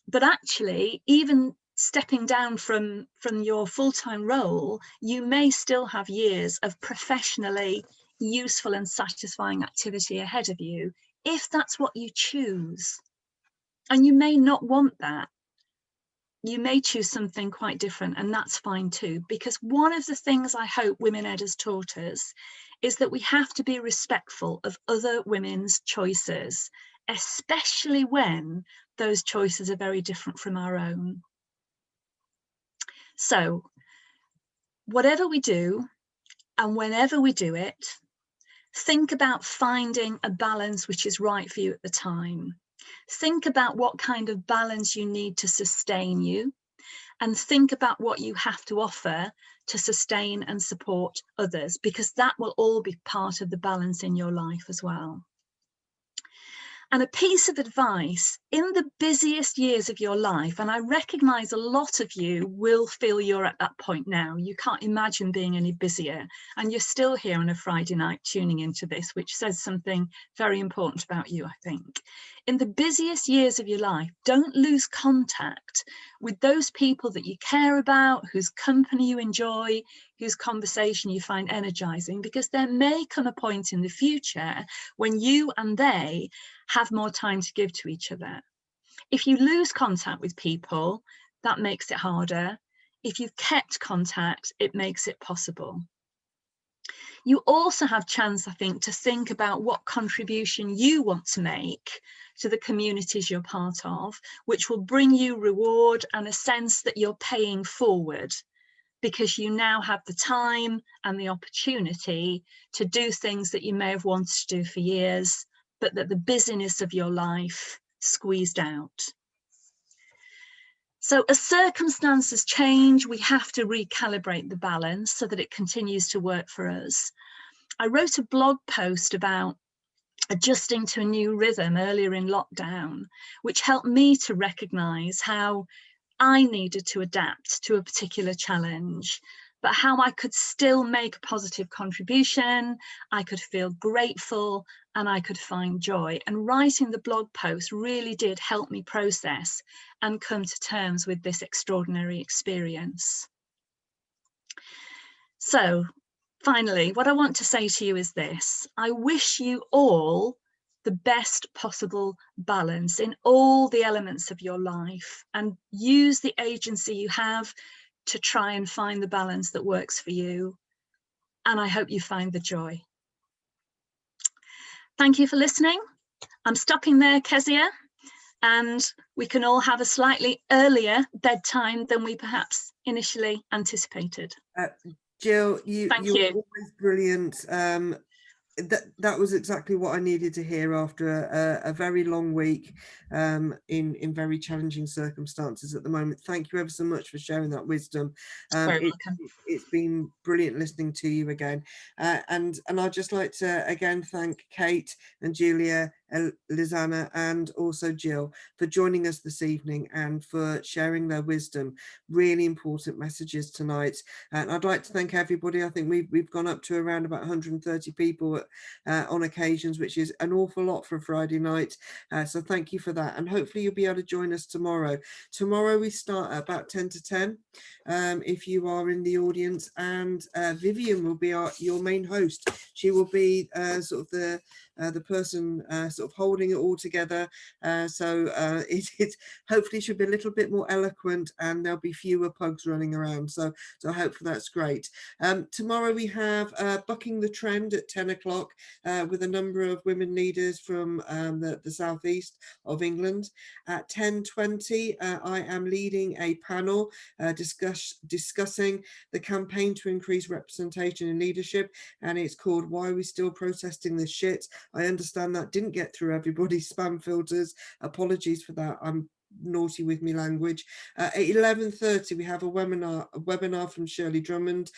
but actually, even stepping down from your full-time role, you may still have years of professionally useful and satisfying activity ahead of you, if that's what you choose. And you may not want that. You may choose something quite different, and that's fine too, because one of the things I hope Women Ed has taught us is that we have to be respectful of other women's choices, especially when those choices are very different from our own. So whatever we do and whenever we do it, think about finding a balance which is right for you at the time. Think about what kind of balance you need to sustain you, and think about what you have to offer to sustain and support others, because that will all be part of the balance in your life as well. And a piece of advice, in the busiest years of your life, and I recognise a lot of you will feel you're at that point now, you can't imagine being any busier, and you're still here on a Friday night tuning into this, which says something very important about you, I think. In the busiest years of your life, don't lose contact with those people that you care about, whose company you enjoy, whose conversation you find energizing, because there may come a point in the future when you and they have more time to give to each other. If you lose contact with people, that makes it harder. If you've kept contact, it makes it possible. You also have chance, I think, to think about what contribution you want to make to the communities you're part of, which will bring you reward and a sense that you're paying forward, because you now have the time and the opportunity to do things that you may have wanted to do for years, but that the busyness of your life squeezed out. So as circumstances change, we have to recalibrate the balance so that it continues to work for us. I wrote a blog post about adjusting to a new rhythm earlier in lockdown, which helped me to recognise how I needed to adapt to a particular challenge, but how I could still make a positive contribution, I could feel grateful, and I could find joy. And writing the blog post really did help me process and come to terms with this extraordinary experience. So finally, what I want to say to you is this: I wish you all the best possible balance in all the elements of your life, and use the agency you have to try and find the balance that works for you. And I hope you find the joy. Thank you for listening. I'm stopping there, Kezia, and we can all have a slightly earlier bedtime than we perhaps initially anticipated. Jill, you're you. always brilliant. That was exactly what I needed to hear after a very long week in very challenging circumstances at the moment. Thank you ever so much for sharing that wisdom. It's been brilliant listening to you again. And I'd just like to again thank Kate and Julia, Lisanna, and also Jill for joining us this evening and for sharing their wisdom. Really important messages tonight. And I'd like to thank everybody. I think we've gone up to around about 130 people on occasions, which is an awful lot for a Friday night. So thank you for that. And hopefully you'll be able to join us tomorrow. Tomorrow we start at about 10 to 10 if you are in the audience, and Vivian will be your main host. She will be sort of the person sort of holding it all together. So it hopefully should be a little bit more eloquent, and there'll be fewer pugs running around. So hopefully that's great. Tomorrow we have Bucking the Trend at 10 o'clock with a number of women leaders from the southeast of England. At 10:20 I am leading a panel discussing the campaign to increase representation in leadership, and it's called Why Are We Still Protesting This Shit? I understand that didn't get through everybody's spam filters. Apologies for that. I'm naughty with me language. At 11:30 we have a webinar from Shirley Drummond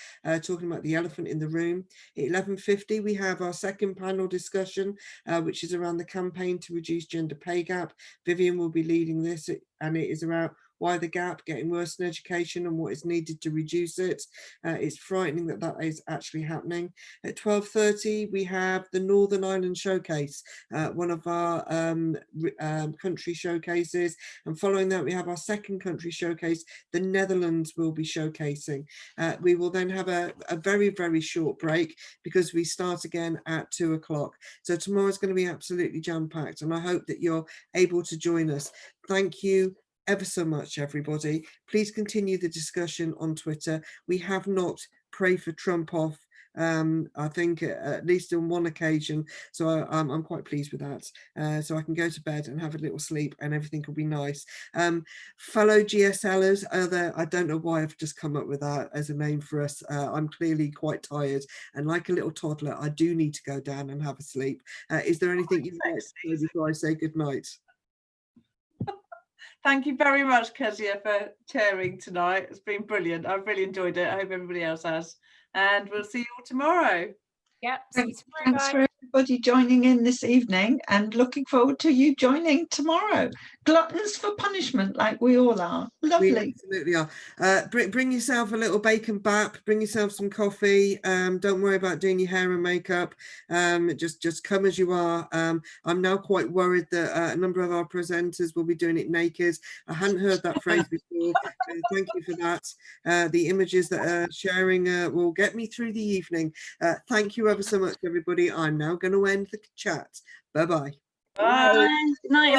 talking about the elephant in the room. At 11:50 we have our second panel discussion which is around the campaign to reduce gender pay gap. Vivian will be leading this, and it is about why the gap getting worse in education and what is needed to reduce it. It's frightening that is actually happening. At 12:30 we have the Northern Ireland Showcase, one of our country showcases, and following that we have our second country showcase. The Netherlands will be showcasing. We will then have a very, very short break because we start again at 2 o'clock. So tomorrow's going to be absolutely jam-packed, and I hope that you're able to join us. Thank you ever so much, everybody. Please continue the discussion on Twitter. We have not Pray for Trump off I think at least on one occasion. So I'm quite pleased with that. So I can go to bed and have a little sleep and everything will be nice. Fellow GSLers, I don't know why I've just come up with that as a name for us. I'm clearly quite tired, and like a little toddler, I do need to go down and have a sleep. Is there anything you'd like to say before I say good night? Thank you very much, Kezia, for chairing tonight. It's been brilliant. I've really enjoyed it. I hope everybody else has. And we'll see you all tomorrow. Yep. See you tomorrow, Thanks guys. for everybody joining in this evening, and looking forward to you joining tomorrow. Gluttons for punishment, like we all are. Lovely. We absolutely are. Bring yourself a little bacon bap, bring yourself some coffee. Don't worry about doing your hair and makeup. Just come as you are. I'm now quite worried that a number of our presenters will be doing it naked. I hadn't heard that phrase before. Thank you for that. The images that are sharing will get me through the evening. Thank you ever so much, everybody. I'm now going to end the chat. Bye-bye. Bye. Good night.